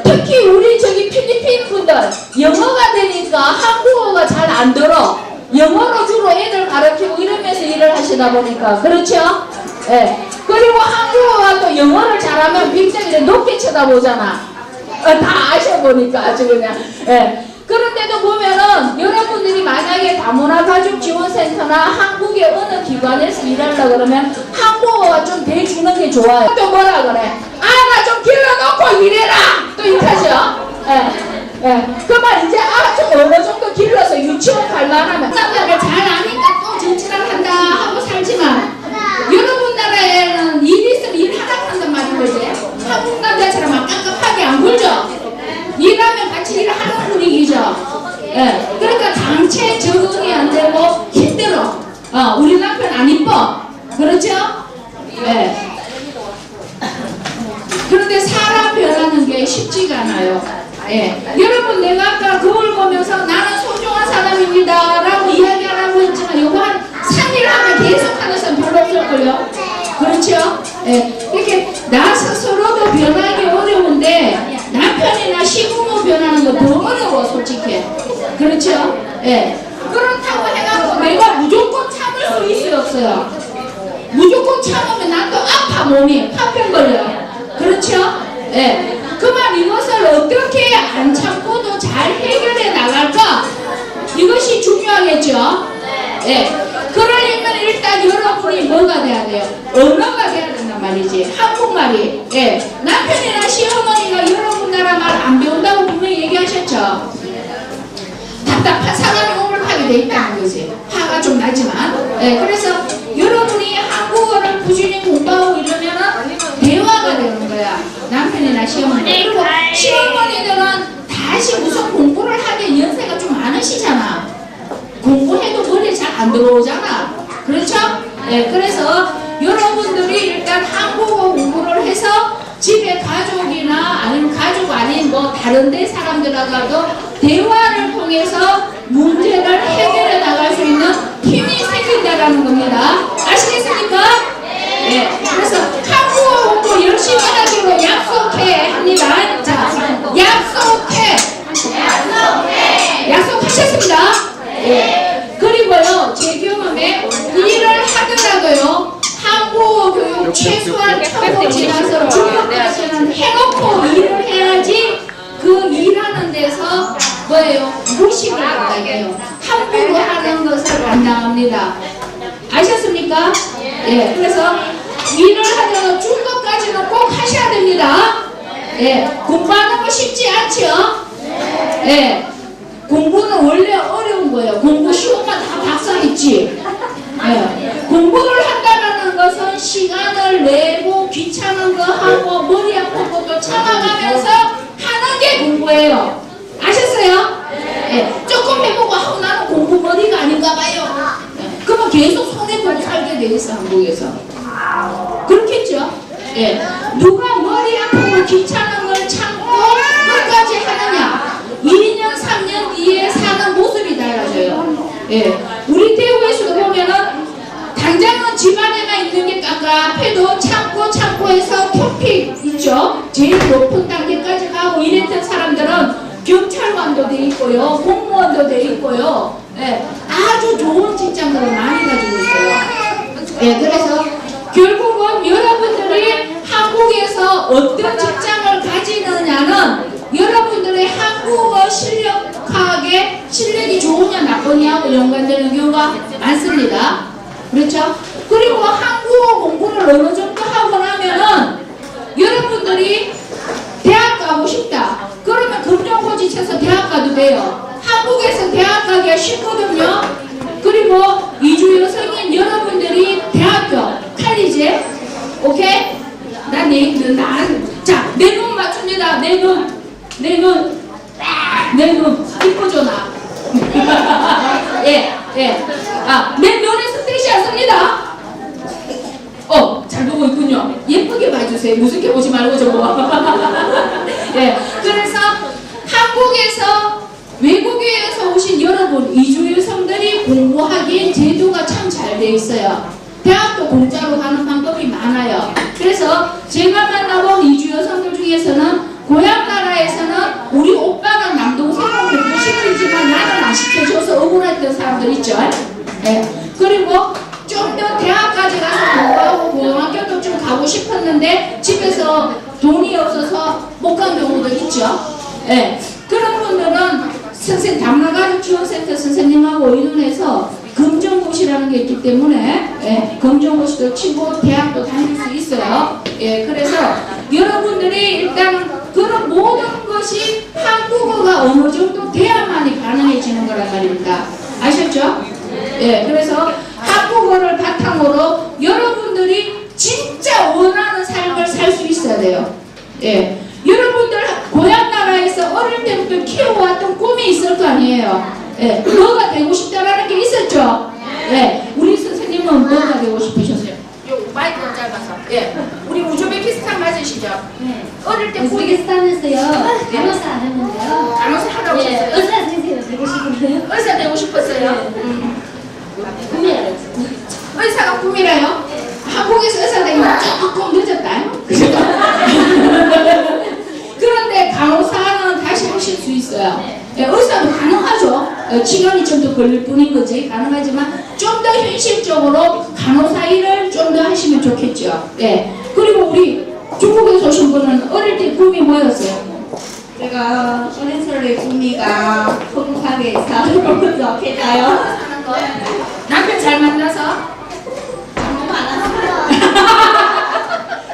특히 우리 저기 필리핀 분들 영어가 되니까 한국어가 잘 안 들어. 영어로 주로 애들 가르치고 이러면서 일을 하시다 보니까 그렇죠? 예. 그리고 한국어가 또 영어를 잘하면 굉장히 높게 쳐다보잖아. 다 아셔보니까 아주 그냥. 예. 그런데도 보면은 여러분들이 만약에 다문화 가족 지원센터나 한국의 어느 기관에서 일하려고 그러면 한국어가 좀 대주는 게 좋아요. 또 뭐라 그래? 아, 나 좀 길러놓고 일해라! 또 이렇게죠? 그만 이제 좀 어느 정도 길러서 유치원 갈라하면 남자를 잘 아니까 또 정치를 한다 하고 살지만 여러분 나라에는 일 있으면 일 하라 한단 말인 거지. 한국 남자처럼 막 깝깝하게 안 굴죠? 일하면 같이 일을 하는 분위기죠. 예. 그러니까 당체 적응이 안 되고 힘들어. 우리 남편 안 이뻐. 그렇죠? 예. 그런데 사람 변하는 게 쉽지가 않아요. 예. 여러분 내가 아까 거울 보면서 나는 소중한 사람입니다 라고 이야기하라고 했지만 이거 한 3일 하면 계속 하는 사람 별로 없을걸요? 그렇죠? 예. 이렇게 나 스스로도 변하기 어려운데 남편이나 시부모 변하는 거 더 어려워 솔직히. 그렇죠? 예. 그렇다고 해가지고 내가 무조건 참을 수 있어요 없어요? 무조건 참으면 난 또 아파 몸이 화병 걸려요. 그렇죠? 예. 그만 이것을 어떻게 안 참고도 잘 해결해 나갈까? 이것이 중요하겠죠? 예. 그러려면 일단 여러분이 뭐가 돼야 돼요? 언어가 돼야 된단 말이지. 한국말이. 예. 남편이나 시어머니가 여러분 나라 말 안 배운다고 분명히 얘기하셨죠? 답답한 사람이 우물하게 돼 있다는 거지. 화가 좀 나지만. 예. 그래서 여러분이 한국어를 꾸준히 공부하고 이러면은 대화가 되는 거야. 남편이나 시어머니. 그리고 시어머니들은 다시 무슨 공부를 하기엔 연세가 좀 많으시잖아. 공부해도 머리에 잘 안 들어오잖아. 그렇죠? 네, 그래서 여러분들이 일단 한국어 공부를 해서 집에 가족이나 아니면 가족 아닌 뭐 다른 데 사람들하고도 대화를 통해서 문제를 해결해 나갈 수 있는 힘이 생긴다라는 겁니다. 아시겠습니까? 네. 그래서 한국어 공부 열심히 하기로 약속해 합니다. 자, 약속해. 약속하셨습니다. 네. 그리고요, 제 경험에 일을 하더라도요, 한국어 교육 최소한 초보 지나서 중학까지는 해놓고 일을 해야지 그 일하는 데서 뭐예요? 무식을 한다고요. 함부로 하는 것을 반대합니다. 아셨습니까? 예. 그래서 일을 하더라도 중급까지는 꼭 하셔야 됩니다. 예. 공부하는 거 쉽지 않죠? 예. 공부는 원래 어려운 거예요. 공부 쉬운 건 다 박사했지. 예. 공부를 한다는 것은 시간을 내고 귀찮은 거 하고 머리 아픈 것도 참아가면서 하는 게 공부예요. 아셨어요? 예. 조금 해보고 하고 나는 공부 머리가 아닌가 봐요. 예. 그러면 계속 손해보고 살게 돼 있어 한국에서. 그렇겠죠? 예. 누가 머리 아프고 귀찮은 걸 참고 끝까지 하느냐? 2년, 3년 뒤에 사는 모습이 달라져요. 예. 우리 대구에서도 보면은 당장은 집안에만 있는 게 깝깝해도 참고 해서 토픽 있죠? 제일 높은 단계까지 가고 이랬던 사람들은 경찰관도 돼 있고요, 공무원도 돼 있고요. 예. 아주 좋은 직장들을 많이 가지고 있어요. 예. 그래서 결국은 여러분들이 한국에서 어떤 직장을 가지느냐는 여러분들의 한국어 실력이 좋으냐 나쁘냐하고 연관되는 경우가 많습니다. 그렇죠? 그리고 한국어 공부를 어느 정도 하고 나면은 여러분들이 대학 가고 싶다. 그러면 검정고시 쳐서 대학 가도 돼요. 한국에서 대학 가기가 쉽거든요. 그리고 이주 여성인 여러분들이 대학교, 칼리지, 오케이? 자, 내 눈 맞춥니다. 내 눈. 이쁘죠, 나? 예. 내 눈에서 뜻이 안 씁니다. 잘 보고 있군요. 예쁘게 봐주세요. 무섭게 보지 말고 저거. 예. 그래서 한국에서 외국에서 오신 여러분, 이주 여성들이 공부하기엔 제도가 참 잘 돼 있어요. 대학도 공짜로 가는 방법이 많아요. 그래서 제가 만나본 이주 여성들 중에서는 고향 나라에서는 우리 오빠는 남동생을 공부시키지만 나는 안 시켜줘서 억울했던 사람들 있죠. 예. 그리고 좀 더 대학까지 가서 공부하고 고등학교도 좀 가고 싶었는데 집에서 돈이 없어서 못 간 경우도 있죠. 예. 그런 분들은 담화가족지원센터 선생님하고 의논해서 검정고시라는 게 있기 때문에 검정고시도 치고 대학도 다닐 수 있어요. 예, 그래서 여러분들이 일단 그런 모든 것이 한국어가 어느 정도 돼야만이 가능해지는 거란 말입니다. 아셨죠? 예, 그래서 한국어를 바탕으로 여러분들이 진짜 원하는 삶을 살 수 있어야 돼요. 예, 여러분들 고향 나라에서 어릴 때부터 키워왔던 꿈이 있을 거 아니에요. 예, 뭐가 되고 싶다라는 게 있었죠. 예, 우리 선생님은 뭐가 되고 싶으셨어요? 요 마이크가 짧아서. 예, 우리 우즈베키스탄 맞으시죠? 네. 어릴 때 우즈베키스탄에서요. 간호사 안 했는데요. 간호사 하라고 예, 하셨어요? 의사 선생님 되고 싶은데요. 의사 되고 싶었어요. 꿈이에요. 의사가 꿈이라요? 한국에서 의사 되면 조금 늦었다. 그런데 간호사는 다시 하실 수 있어요. 예, 의사도 가능하죠. 시간이 좀 더 걸릴 뿐인 거지. 가능하지만 좀 더 현실적으로 간호사 일을 좀 더 하시면 좋겠죠. 예. 그리고 우리 중국에서 오신 분은 어릴 때 꿈이 뭐였어요? 제가 어린설의 꿈이가 행복하게 살고 좋겠어요. 남편 잘 만나서? 너무 많았어요.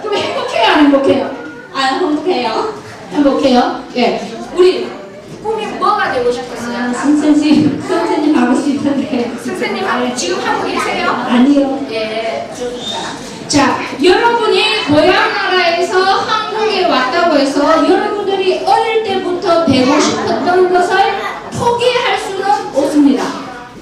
그럼 행복해요, 안 행복해요? 행복해요. 행복해요? 예. 우리 꿈이 뭐가 되고 싶었어요? 선생님 하고 싶은데. 선생님 지금 하고 계세요? 아니요. 예. 자, 여러분이 고향 나라에서 한국에 왔다고 해서 여러분들이 어릴 때부터 되고 싶었던 것을 포기할 수는 없습니다.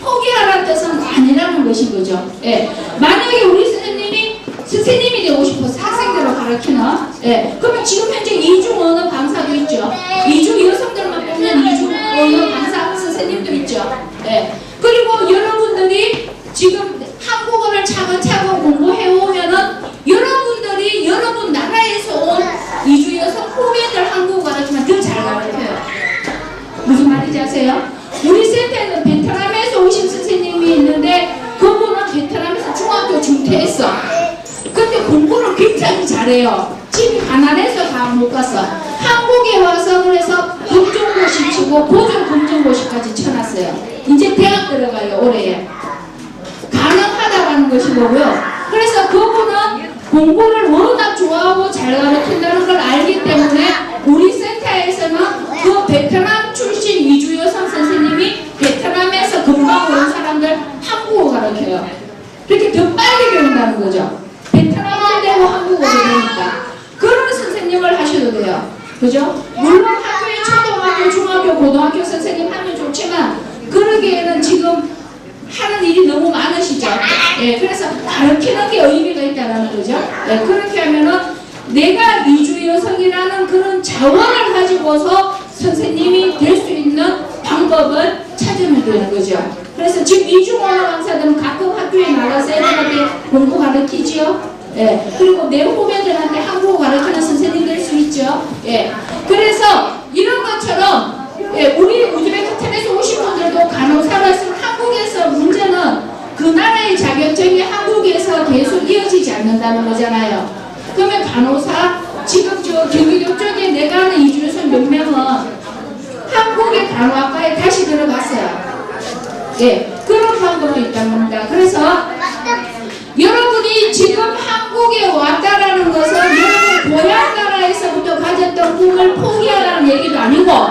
포기하라는 뜻은 아니라는 것인 거죠. 예. 만약에 우리 선생님이 되고 싶어서 학생들을 가르치는, 예. 그러면 지금 현재 이중 언어 강사도 있죠. 이중 여성들만 보면 이중 언어 강사 선생님도 있죠. 예. 그리고 여러분들이 지금 한국어를 차근차근 공부해오면은 여러분들이 여러분 나라에서 온 이주 여성 후배들 한국어 가르치면 더 잘 가르쳐요. 무슨 말인지 아세요? 우리 센터에는 베트남에서 오신 선생님이 있는데 그분은 베트남에서 중학교 중퇴했어. 근데 공부를 굉장히 잘해요. 집이 가난해서 다 못 갔어. 한국에 와서 그래서 검정고시 치고 고졸 검정고시까지 쳐놨어요. 이제 대학 들어가요, 올해에. 가능하다라는 것이고요. 그래서 그분은 공부를 워낙 좋아하고 잘 가르친다는 걸 알기 때문에 우리 센터에서는 그 베트남 출신 이주 여성 선생님이 베트남에서 금방 온 사람들 한국어 가르쳐요. 그렇게 더 빨리 배운다는 거죠. 베트남어도 되고 한국어도 되니까. 그런 선생님을 하셔도 돼요. 그죠? 물론 학교에 초등학교, 중학교, 고등학교 선생님 하면 좋지만 그러기에는 지금 하는 일이 너무 많으시죠. 예, 그래서 가르치는 게 의미가 있다는 거죠. 예, 그렇게 하면은 내가 이주 여성이라는 그런 자원을 가지고서 선생님이 될 수 있는 방법을 찾으면 되는 거죠. 그래서 지금 이중 언어 강사들은 가끔 학교에 나가서 애들한테 공부 가르치지요. 예, 그리고 내 후배들한테 한국어 가르치는 선생님 될 수 있죠. 예, 그래서 이런 것처럼 예, 우리 우즈베키스탄에서 오신 분들도 간호사로서 한국에서 문제는 그 나라의 자격증이 한국에서 계속 이어지지 않는다는 거잖아요. 그러면 간호사 지금 저 경기도 쪽에 내가 아는 이주 여성 몇 명은 한국의 간호학과에 다시 들어갔어요. 예, 그런 방법도 있다는 겁니다. 그래서 여러분 꿈을 포기하라는 얘기도 아니고,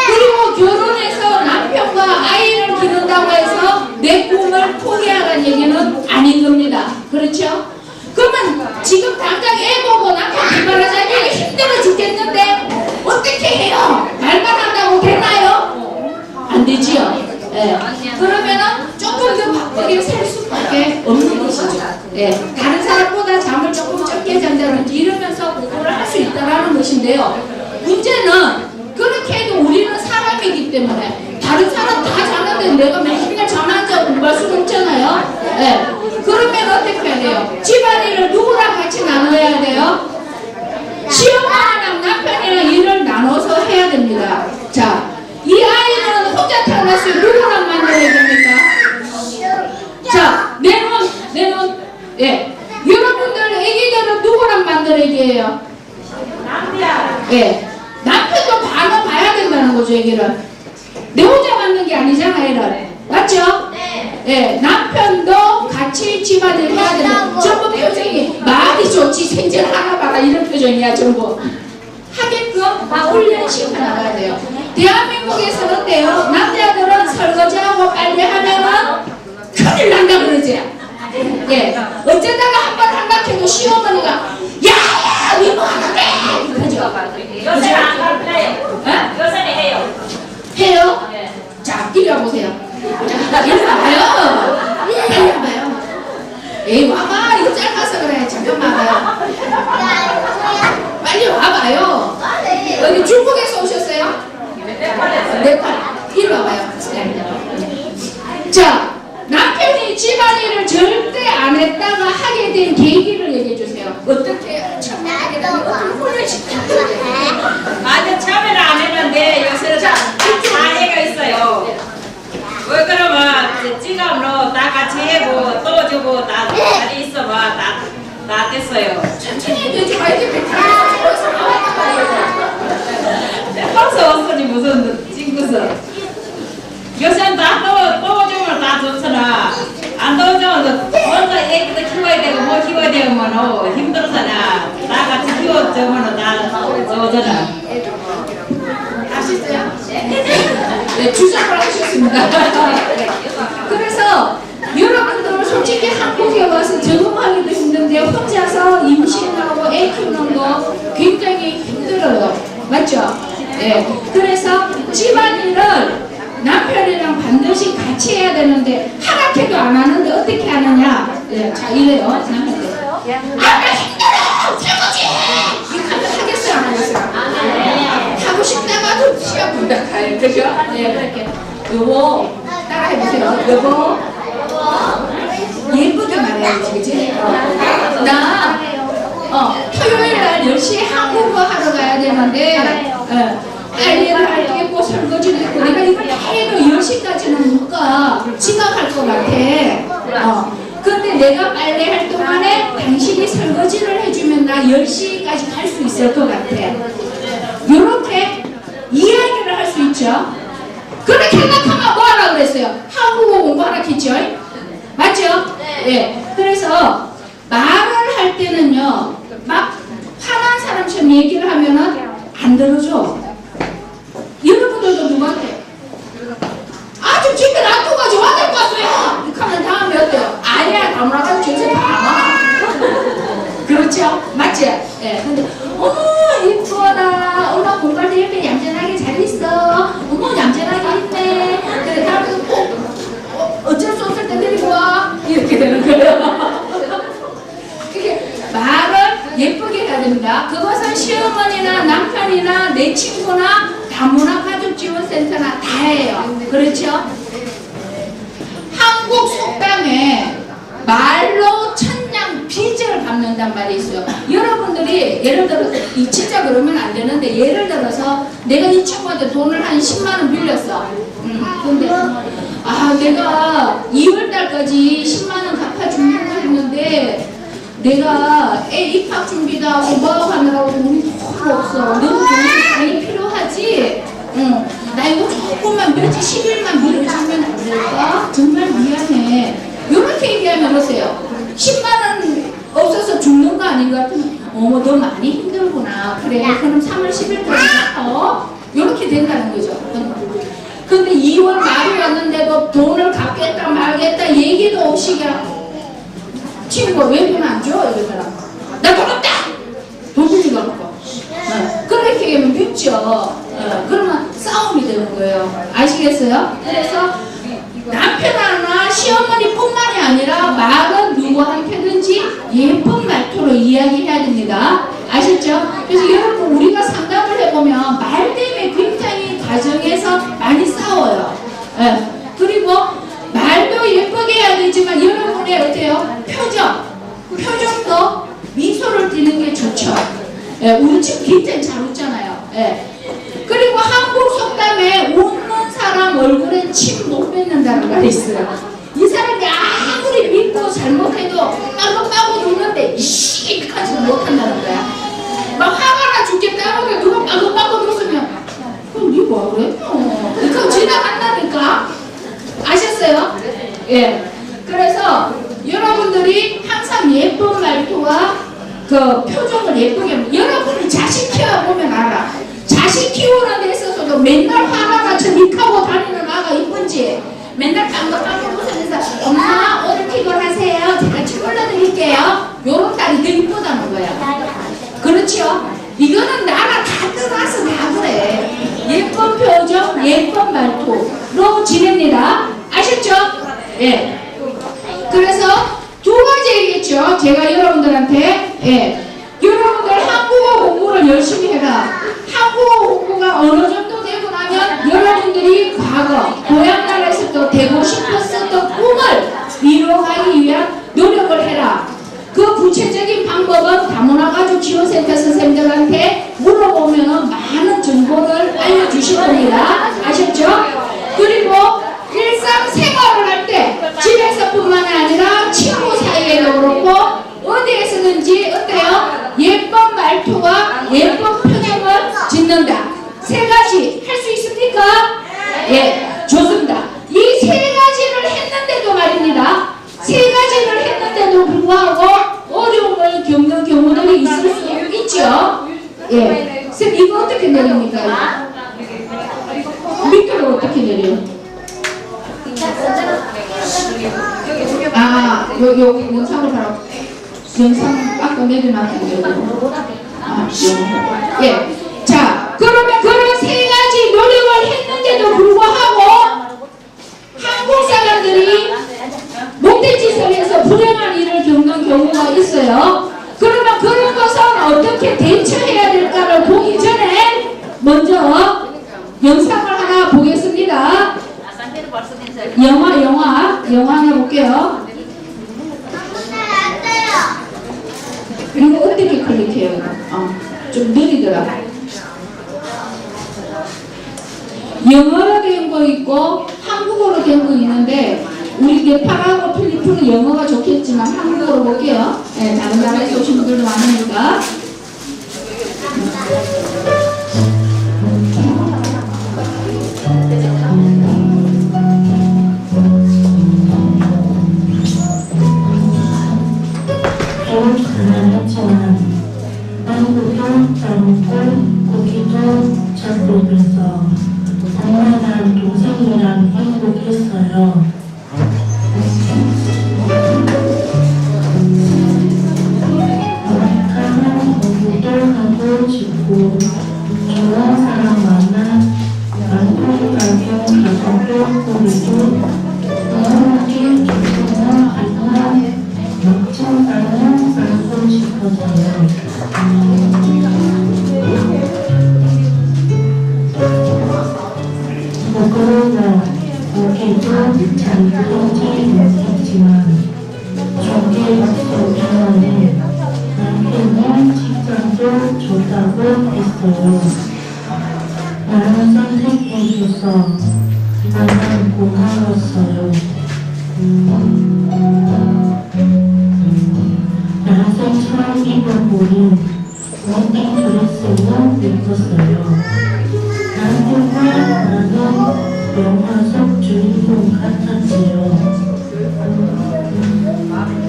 그리고 결혼해서 남편과 아이를 기른다고 해서 내 꿈을 포기하라는 얘기는 아닌 겁니다. 그렇죠? 그러면 지금 당장 애 보고 남편 기발하자니 힘들어 죽겠는데 어떻게 해요? 말만 한다고 되나요? 안 되지요. 예. 그러면은 조금 더 바쁘게 살 수밖에 없는 것이죠. 예. 다른 사람보다 잠을 조금 적게 잔다든지 이러면서 그걸 할 수 있다라는 것인데요. 문제는 그렇게 해도 우리는 사람이기 때문에 다른 사람 다 자는데 내가 맨날 잠 안 자고 공부할 수는 없잖아요. 예. 그러면 어떻게 해야 돼요? 집안일을 누구랑 같이 나눠야 돼요? 시어머니랑 남편이랑 일을 나눠서 해야 됩니다. 자, 이 아이는 혼자 태어났어요. 누구랑 만나야 됩니까? 자, 내 눈, 예. 여러분들 애기들은 누구랑 만들어야해요? 예. 남편도 반을 봐야 된다는 거죠, 애기를. 내 혼자 만든 게 아니잖아, 애를. 맞죠? 예. 남편도 같이 집안일 해야 된다. 전부 표정이 많이 좋지, 생전 하나 봐라, 이런 표정이야, 전부. 하게끔 훈련시켜 나가야 돼요. 대한민국에서는 돼요. 남자들은 설거지하고 빨래하면은 큰일 난다 그러지. 예. 어쩌다가 한번 한각해도 시어머니가 야야 니 뭐 하는데? 요새는 안 갈래요. 요새는 해요. 해요? 자, 이리 와보세요. 이리 와봐요. 이리 와봐요. 에이 와봐. 이거 짧아서 그래. 잠깐만 와봐요. 빨리 와봐요. 여기 중국에서 오셨어요? 네팔. 이리 와봐요. 자, 남편이 집안일을 절대 안 했다가 하게 된 계기를 얘기해 주세요. 어떻게 처음에 하게 되면 어떻게 훈련시켰는데? 아주 처음에는 안 했는데 요새는 다 해가 있어요. 왜 그러면 지갑로 다 같이 해고 또 주고 다 자리 있어봐 다 됐어요. 천천히 되지 마. 이렇게 베트남에서 나왔단 말이에요. 벌써 없으니 무슨 찡그서. 요새는 다 떠주면 다 좋잖아. 안 떠주면 먼저 애기도 키워야 되고 뭐 키워야 되면 힘들잖아. 다 같이 키워주면 다 좋잖아. 아시죠? 네, 주장을 하셨습니다. 그래서 여러분들 솔직히 한국에 와서 적응하기도 힘든데 혼자서 임신하고 애 키우는 거 굉장히 힘들어요. 맞죠? 네. 그래서 집안일을 남편이랑 반드시 같이 해야 되는데 하나도 안 하는데 어떻게 하느냐? 네, 자 이래요. 남편들. 아 힘들어! 설거지! 이거 하겠어요? 안 하겠어요? 하고 싶다가도 시합 부탁해요. 그죠? 네, 그렇게. 여보, 따라해보세요. 여보. 예쁘게 말해야지, 그치? 나, 토요일날 10시에 한국어 하러 가야 되는데, 빨래를 할 게 있고, 설거지도 있고, 내가 이거 다 해도 10시까지는 못 가. 지각할 것 같아. 근데 내가 빨래할 동안에 당신이 설거지를 해주면 나 10시까지 갈 수 있을 것 같아. 요렇게 이야기를 할 수 있죠. 그렇게 생각하면 뭐 하라 그랬어요? 한국어 공부하라 했죠? 맞죠? 네. 그래서 말을 할 때는요, 막 화난 사람처럼 얘기를 하면은 안 들어줘. 여러분들도 누구한테? 아, 좀 집에 놔둬가지고 와될 것 같아요. 이렇게 하면 다음에 어때요? 아니야, 다물어가지고 전세 다 와. 그렇죠? 맞지? 예. 근데, 어머, 이뻐라. 엄마 공부할 때 이렇게 얌전하게 잘 있어. 어머, 얌전하게 있네. 그래, 다음에 꼭, 어쩔 수 없을 때 데리고 와. 이렇게 되는 거예요. 그게 말을 예쁘게 해야 됩니다. 그것은 시어머니나 남편이나 내 친구나 다문화 가족지원센터나 다 해요. 그렇죠? 한국 속담에 말로 천냥 빚을 갚는단 말이 있어요. 여러분들이 예를 들어서 이 진짜 그러면 안 되는데 예를 들어서 내가 이 친구한테 돈을 한 10만 원 빌렸어. 근데 아 내가 2월 달까지 10만 원 갚아주려고 했는데 내가 애 입학 준비도 하고 뭐 하느라고 돈이 너무 없어. 너무 돈이 많이 필요하지? 나 이거 조금만 며칠 10일만 밀어주면 안 될까? 정말 미안해. 이렇게 얘기하면 어떠세요? 10만 원 없어서 죽는 거 아닌 것 같으면 어머 너 많이 힘들고 그러구나. 그래. 그럼 3월 10일까지 이렇게 된다는 거죠. 근데 2월 말이 왔는데도 돈을 갚겠다 말겠다 얘기도 없이 그냥 친구가 왜 돈 안 줘? 이러더라. 나 돈 없다! 돈 주지도 않고. 그렇게 얘기하면 밉죠. 그러면 싸움이 되는 거예요. 아시겠어요? 그래서 남편이나 시어머니뿐만이 아니라 말은 누구한테든지 예쁜 말투로 이야기해야 됩니다. 아셨죠? 그래서 여러분 우리가 상담을 해보면 말 때문에 굉장히 가정에서 많이 싸워요. 그리고 말도 예쁘게 해야 되지만 여러분의 어때요? 표정도 미소를 띠는 게 좋죠. 우리 지금 굉장히 잘 웃잖아요. 그리고 한국 속담에 웃는 사람 얼굴에 침 못 뱉는다는 말이 있어요. 이 사람이 아무리 믿고 잘못해도 빠고 웃는데 이씨까지는 못한다는 거야. 막 화가 나 죽겠다 하고 누가 빠고 웃으면 그럼 니 뭐하고 그래? 그럼 지나간다니까. 아셨어요? 예. 그래서 여러분들이 항상 예쁜 말투와 그 표정을 예쁘게 하면 여러분이 자식 키워보면 알아. 자식 키우는 데 있어서도 맨날 화가 나서 닉하고 다니는 아가 이쁜지 맨날 빵긋빵긋 웃으면서 엄마 오늘 피곤하세요? 제가 주물러 드릴게요. 요런 딸이 더 이쁘다는 거야. 그렇죠? 이거는 나라 다 떠나서 다 그래. 예쁜 표정, 예쁜 말투로 지냅니다. 아셨죠? 예. 그래서 두 가지 얘기했죠. 제가 여러분들한테 여러분들 한국어 공부를 열심히 해라. 한국어 공부가 어느 정도 되고 나면 여러분들이 과거 고향 나라에서도 되고 싶었었던 꿈을 이루어가기 위한 노력을 해라. 그 구체적인 방법은 다문화 가족 지원센터 선생님들한테 물어보면 많은 정보를 알려주실 겁니다. 아셨죠? 그리고 일상생활을 할 때 집에서뿐만 아니라 친구 사이에도 그렇고 어디에서든지 어때요? 예쁜 말투와 예쁜 표정을 짓는다. 세 가지 할 수 있습니까? 예, 좋습니다. 이 세 가지를 했는데도 말입니다. 세 가지를 했는데도 불구하고 어려움을 겪는 경우들이 있을 수 있죠. 예, 선생님 이거 어떻게 내립니까? 밑으로 어떻게 내려요? 여기 영상을 바로 영상 아까 내려놨는데 예. 자, 그러면 그런 세 가지 노력을 했는데도 불구하고 한국 사람들이 못된 짓을 해서 불행한 일을 겪는 경우가 있어요. 그러면 그런 것은 어떻게 대처해야 될까를 보기 전에 먼저 영상을 하나 보겠습니다. 영화 해볼게요. 이거 어떻게 클릭해요? 좀 느리더라. 영어로 된 거 있고 한국어로 된 거 있는데 우리 네팔하고 필리핀은 영어가 좋겠지만 한국어로 볼게요. 네, 다른 나라에서 오신 분들도 많으니까. 가난했지만 한국도 젊고 고기도 잘 먹여서 엄마랑 동생이랑 행복했어요. 가는 공부도 하고 싶고 좋은 사람 만나 만족 가격 가족도 꾸리고 영원하게 좋구나 하지만 멋진 삶을 살고 싶어서요. 부끄러워 여기도 잘 들은지 모르겠지만 종교학교 병원에 남편이 직장도 좋다고 했어요. 나를 선택해줘서 나는 고마웠어요. 나생 처음 입어보는 웨딩 드레스를 입었어요. 남편과 나는 영화 속 주인공 같았지요.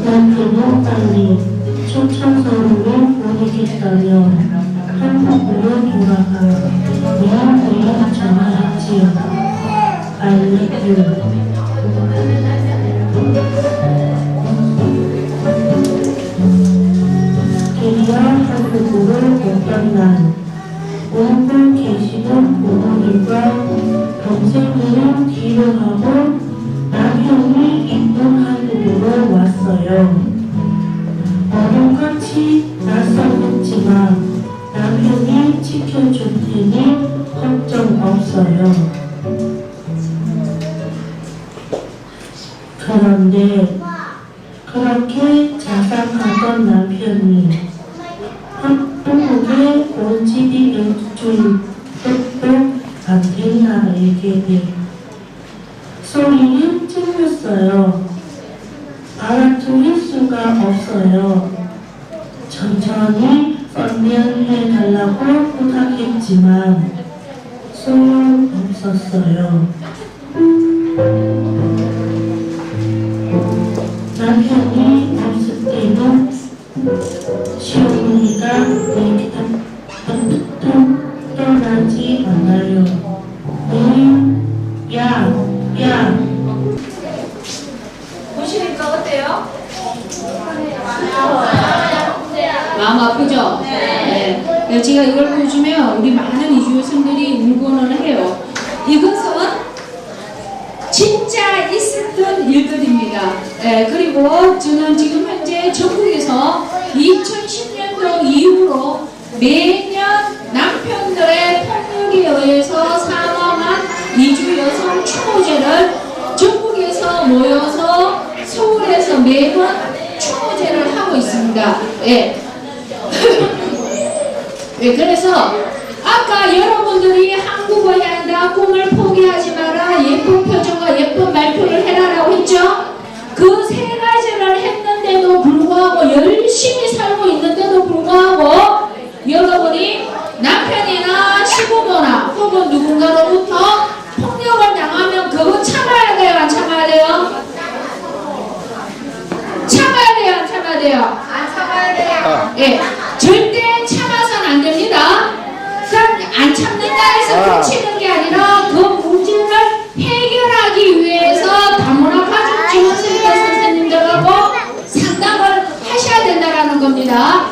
남편은 빨리 초청서를 보내겠다며 돌아가 매일매일 전화했지요. I love you. 드디어 한국으로 오던 날 오고 계시는 부모님과 동생들은 뒤로 하고 남편이 이쁜 한국으로 왔어요. 어른같이 낯설었지만 남편이 지켜줄 테니 걱정 없어요. 그런데 그렇게 자상하던 남편이 한국에 온 지이 일주일도 안 된 나에게 소리를 질렀어요. 알아들을 수가 없어요. 천천히 설명해달라고 부탁했지만 소용없었어요. 남편이 없을 때는 시어머니가 내 곁을 떠나지 않아요. 매일 야 보시니까 어때요? 마음 아프죠? 네. 제가 이걸 보여주면 우리 많은 이주 여성들이 울고는 해요. 이것은 진짜 있었던 일들입니다. 그리고 저는 지금 현재 전국에서 2010년도 이후로 매년 남편들의 폭력에 의해서 사망한 이주 여성 추모제를 전국에서 모여서 서울에서 매번 추모제를 하고 있습니다. 그래서 아까 여러분들이 한국어에 한다, 꿈을 포기하지 마라, 예쁜 표정과 예쁜 말투를 해라라고 했죠? 그 세 가지를 했는데도 불구하고 열심히 살고 있는데도 불구하고 여러분이 남편이나 시부모나 혹은 누군가로부터 폭력을 당하면 그거 참아야 돼요, 안 참아야 돼요? 참아야 돼요, 안 참아야 돼요? 안 참아야 돼요. 절대 참아서는 안 됩니다. 안 참는다 해서 그치는 게 아니라 그 문제를 해결하기 위해서 다문화 가족 지원센터 선생님들하고 상담을 하셔야 된다는 겁니다.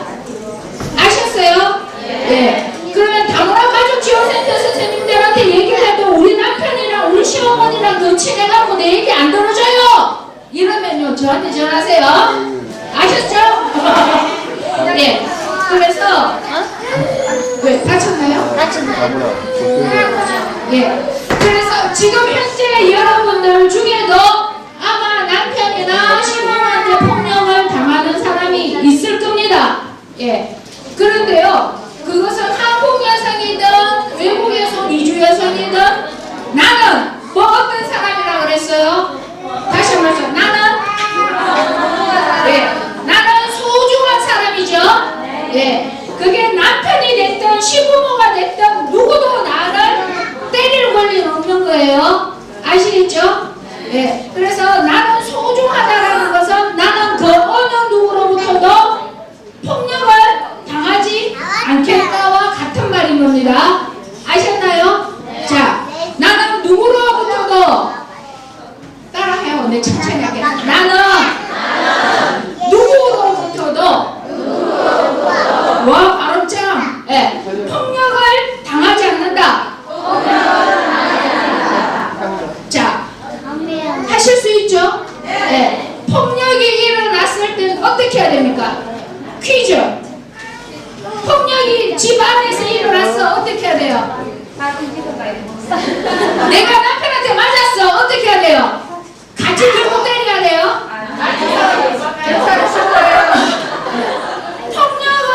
아셨어요? 네. 그러면 다문화 가족 지원센터 선생님들한테 얘기를 해도 우리 남편이랑 우리 시어머니랑 너 친해갖고 내 얘기 안 들어줘요. 이러면요 저한테 전화하세요. 아셨죠? 네. 그래서 왜 다쳤나요? 다문화 예. 그래서 지금 현재 여러분들 중에도 아마 남편이나 시부모한테 폭력을 당하는 사람이 있을 겁니다. 예. 그런데요, 그것은 한국 여성이든 외국에서 온 이주 여성이든 나는 뭐 어떤 사람이라고 그랬어요? 다시 한번 말씀. 나는 나는 소중한 사람이죠. 예. 그게 남편이 됐든 시부모가 됐든 누구도 나를 때릴 권리는 없는 거예요. 아시겠죠? 예. 그래서 나는 소중하다라는 것은 나는 그 어느 누구로부터도 폭력을 당하지 않겠다와 같은 말인 겁니다. 아셨나요? 자, 나는 누구로부터도 따라해요. 내 천천히 하게. 나는 누구로부터도 와 발음장 폭력을 당하지 않는다. 자, 하실 수 있죠? 폭력이 일어났을 때는 어떻게 해야 됩니까? 퀴즈. 폭력이 집 안에서 일어났어. 어떻게 해야 돼요? 내가 남편한테 맞았어. 어떻게 해야 돼요? 같이 들고 때려야 돼요? 폭력을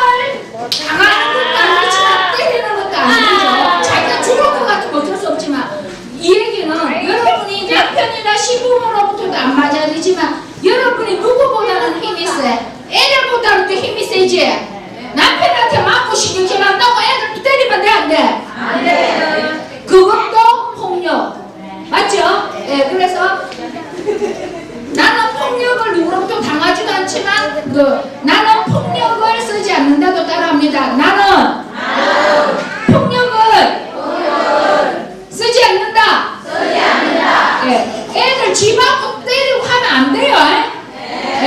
당하는 것도 아니지만 때리는 것도 아니죠. 자기가 죽을 것 같으면 어쩔 수 없지만 이 얘기는 여러분이 남편이나 시부모로부터도 안 맞아지지만 여러분이 누구보다는 힘이 세. 애들보다는 또 힘이 세지. 남편한테 맞고 신경질 난다고 애들 때리면 돼, 안 돼? 안 돼. 그것도 폭력. 맞죠? 그래서 나는 폭력을 누구로부터 당하지도 않지만 나는 폭력을 쓰지 않는다도 따라합니다. 나는 폭력을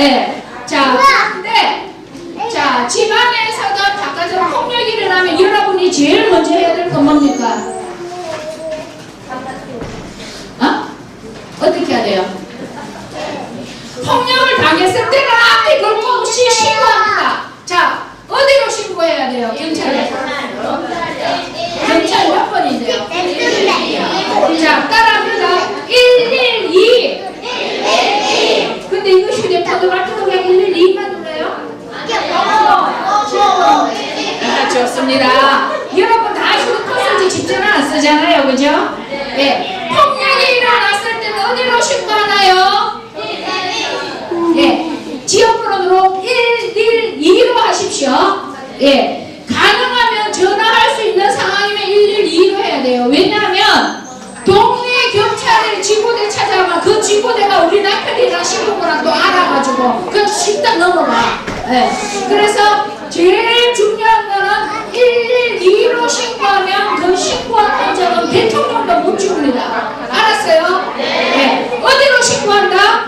예. 자, 근데 자, 집안에서든 바깥에서 폭력이 일어나면 여러분이 제일 먼저 해야 될 건 뭡니까? 어? 어떻게 해야 돼요? 폭력을 당했을 때는 앞에 걸고 없이 신고합니다. 자, 어디로 신고해야 돼요? 경찰에. 경찰 몇 번인데요? 자, 따라합니다. 112. 근데 이거 휴대폰으로 같은 거 그냥 112만 눌러요? 아, 좋습니다. 여러분 다 휴대폰 쓰지 직전은 안 쓰잖아요, 그죠? 예. 폭력이 일어났을 때는 어디로 신고하나요? 예. 지역번호로 112로 하십시오. 예. 가능하면 전화할 수 있는 상황이면 112로 해야 돼요. 왜냐하면 동네 경찰에 지구대 찾아가면 그 지구대가 우리 남편이랑 신부모랑 또 알아가지고 그 쉽다 넘어가. 예. 그래서 제일 중요한 거는 112로 신고하면 그 신고한 문제는 대통령도 못 죽습니다. 알았어요? 네. 어디로 신고한다?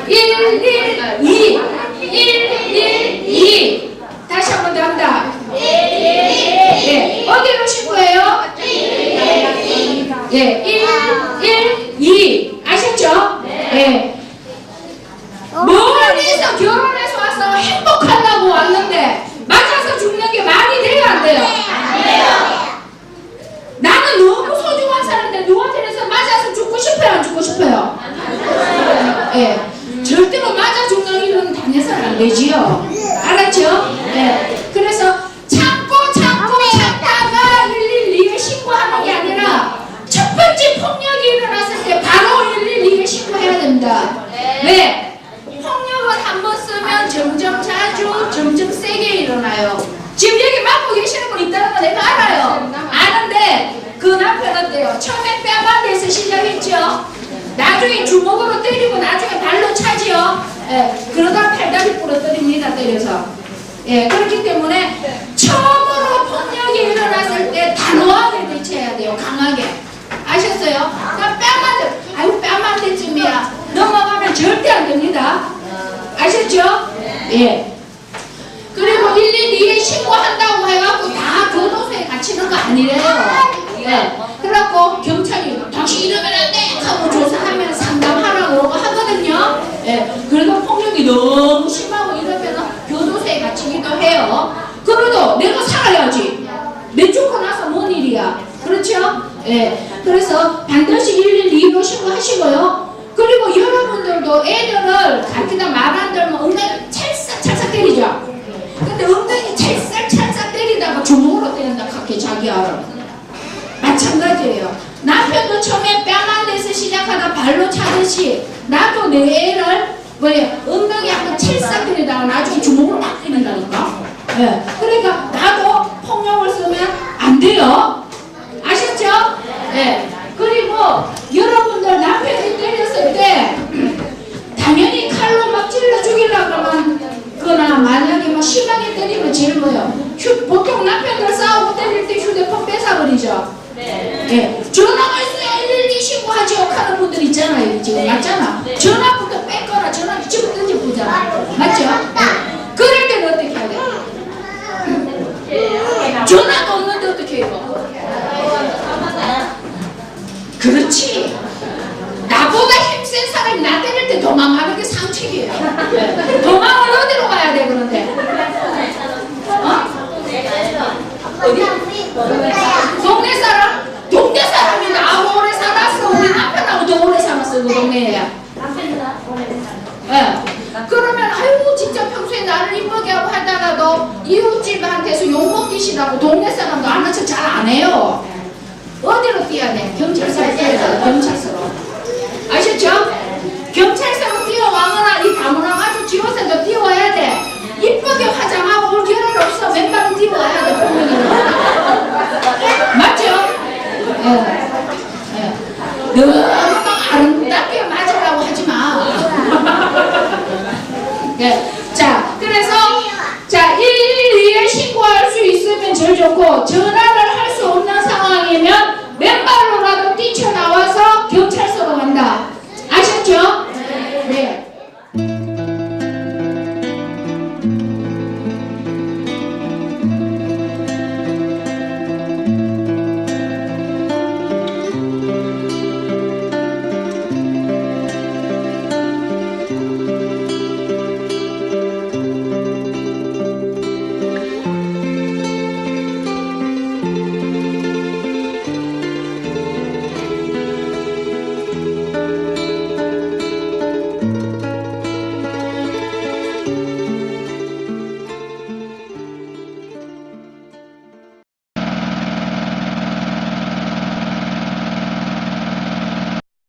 112. 112. 다시 한 번 더 한다. 네. 어디로 신고해요? 예. 112. 아셨죠? 네. 멀리서 결혼해서 와서 행복하려고 왔는데 맞아서 죽는 게 말이 돼요, 안 돼요? 나는 너무 소중한 사람인데 누구한테서 맞아서 죽고 싶어요, 안 죽고 싶어요? 예. 절대로 맞아 죽는 일은 당해서는 안 되지요. 알았죠? 예. 그래서 참다가 112에 신고하는 게 아니라 첫 번째 폭력이 일어났을 때 바로 112에 신고해야 됩니다. 왜? 폭력을 한 번 쓰면 점점 자주, 점점 세게 일어나요. 지금 여기 맡고 계시는 분 있다는 거 내가 알아요. 아는데 그 남편 어때요? 처음에 뺨한대서 시작했죠. 나중에 주먹으로 때리고 나중에 발로 차지요. 예, 그러다 팔다리 부러뜨립니다. 때려서. 예, 그렇기 때문에 처음으로 폭력이 일어났을 때 단호하게 대처해야 돼요. 강하게. 아셨어요? 그냥 뺨한대, 아유 뺨한대쯤이야. 넘어가면 절대 안 됩니다. 아셨죠? 예. 그리고 112에 신고한다고 해갖고 다 교도소에 갇히는 거 아니래요. 예. 그래갖고 경찰이 당신 이러면 안 돼! 하고 조사하면 상담하라고 하거든요. 예. 그래도 폭력이 너무 심하고 이러면 교도소에 갇히기도 해요. 그래도 내가 살아야지. 내 죽고 나서 뭔 일이야. 그렇죠? 예. 그래서 반드시 112로 신고하시고요. 그리고 여러분들도 애들을 가르치다 말 안 들으면 엉덩이 찰싹 때리죠. 근데 엉덩이 찰싹 때리다가 주먹으로 때린다 각기 자기 알아. 마찬가지예요. 남편도 처음에 뺨한 데서 시작하다 발로 차듯이 나도 내 애를 엉덩이 한번 찰싹 때리다가 나중에 주먹으로 막 때린다니까. 예. 그러니까 나도 폭력을 쓰면 안 돼요. 아셨죠? 예. 그리고 여러분들 남편이 때렸을 때 당연히 칼로 막 찔러 죽이려고 그러거나 만약에 막 심하게 때리면 제일 뭐예요? 보통 남편들 싸우고 때릴 때 휴대폰 뺏어버리죠. 네. 예. 전화가 있어야 112 신고하죠 하는 분들 있잖아요. 지금 맞잖아. 전화부터 뺏거나 전화기 집어 던져보잖아. 맞죠? 네. 그럴 때는 어떻게 해야 돼? 전화도 없는데 어떻게 해요? 그렇지. 나보다 힘센 사람이 나 때릴 때 도망가는 게 상책이에요. 네. 도망을 어디로 가야 돼 그런데? 어? 어디? 동네 사람? 동네 사람이 나하고 오래 살았어. 우리 남편하고 더 오래 살았어 그 동네에. 네. 그러면 아유 진짜 평소에 나를 이쁘게 하고 하다가도 이웃집한테서 욕먹기 싫다고 동네 사람도 아는 척 잘 안 해요. 어디로 뛰어야 돼? 경찰서로 뛰어야 돼. 경찰서로. 아셨죠? 경찰서로 뛰어와거나 이 다문화 아주 지원센터 뛰어와야 돼. 이쁘게 화장하고 올 겨를 없어. 맨발로 뛰어와야 돼. 맞죠? 예. 예. 너무 아름답게 맞으려고 하지 마. 예. 자, 그래서 자 112에 신고할 수 있으면 제일 좋고 전화를 할 수 없는 상황이면 맨발로라도 뛰쳐나와서 경찰서로 간다. 아셨죠? 네.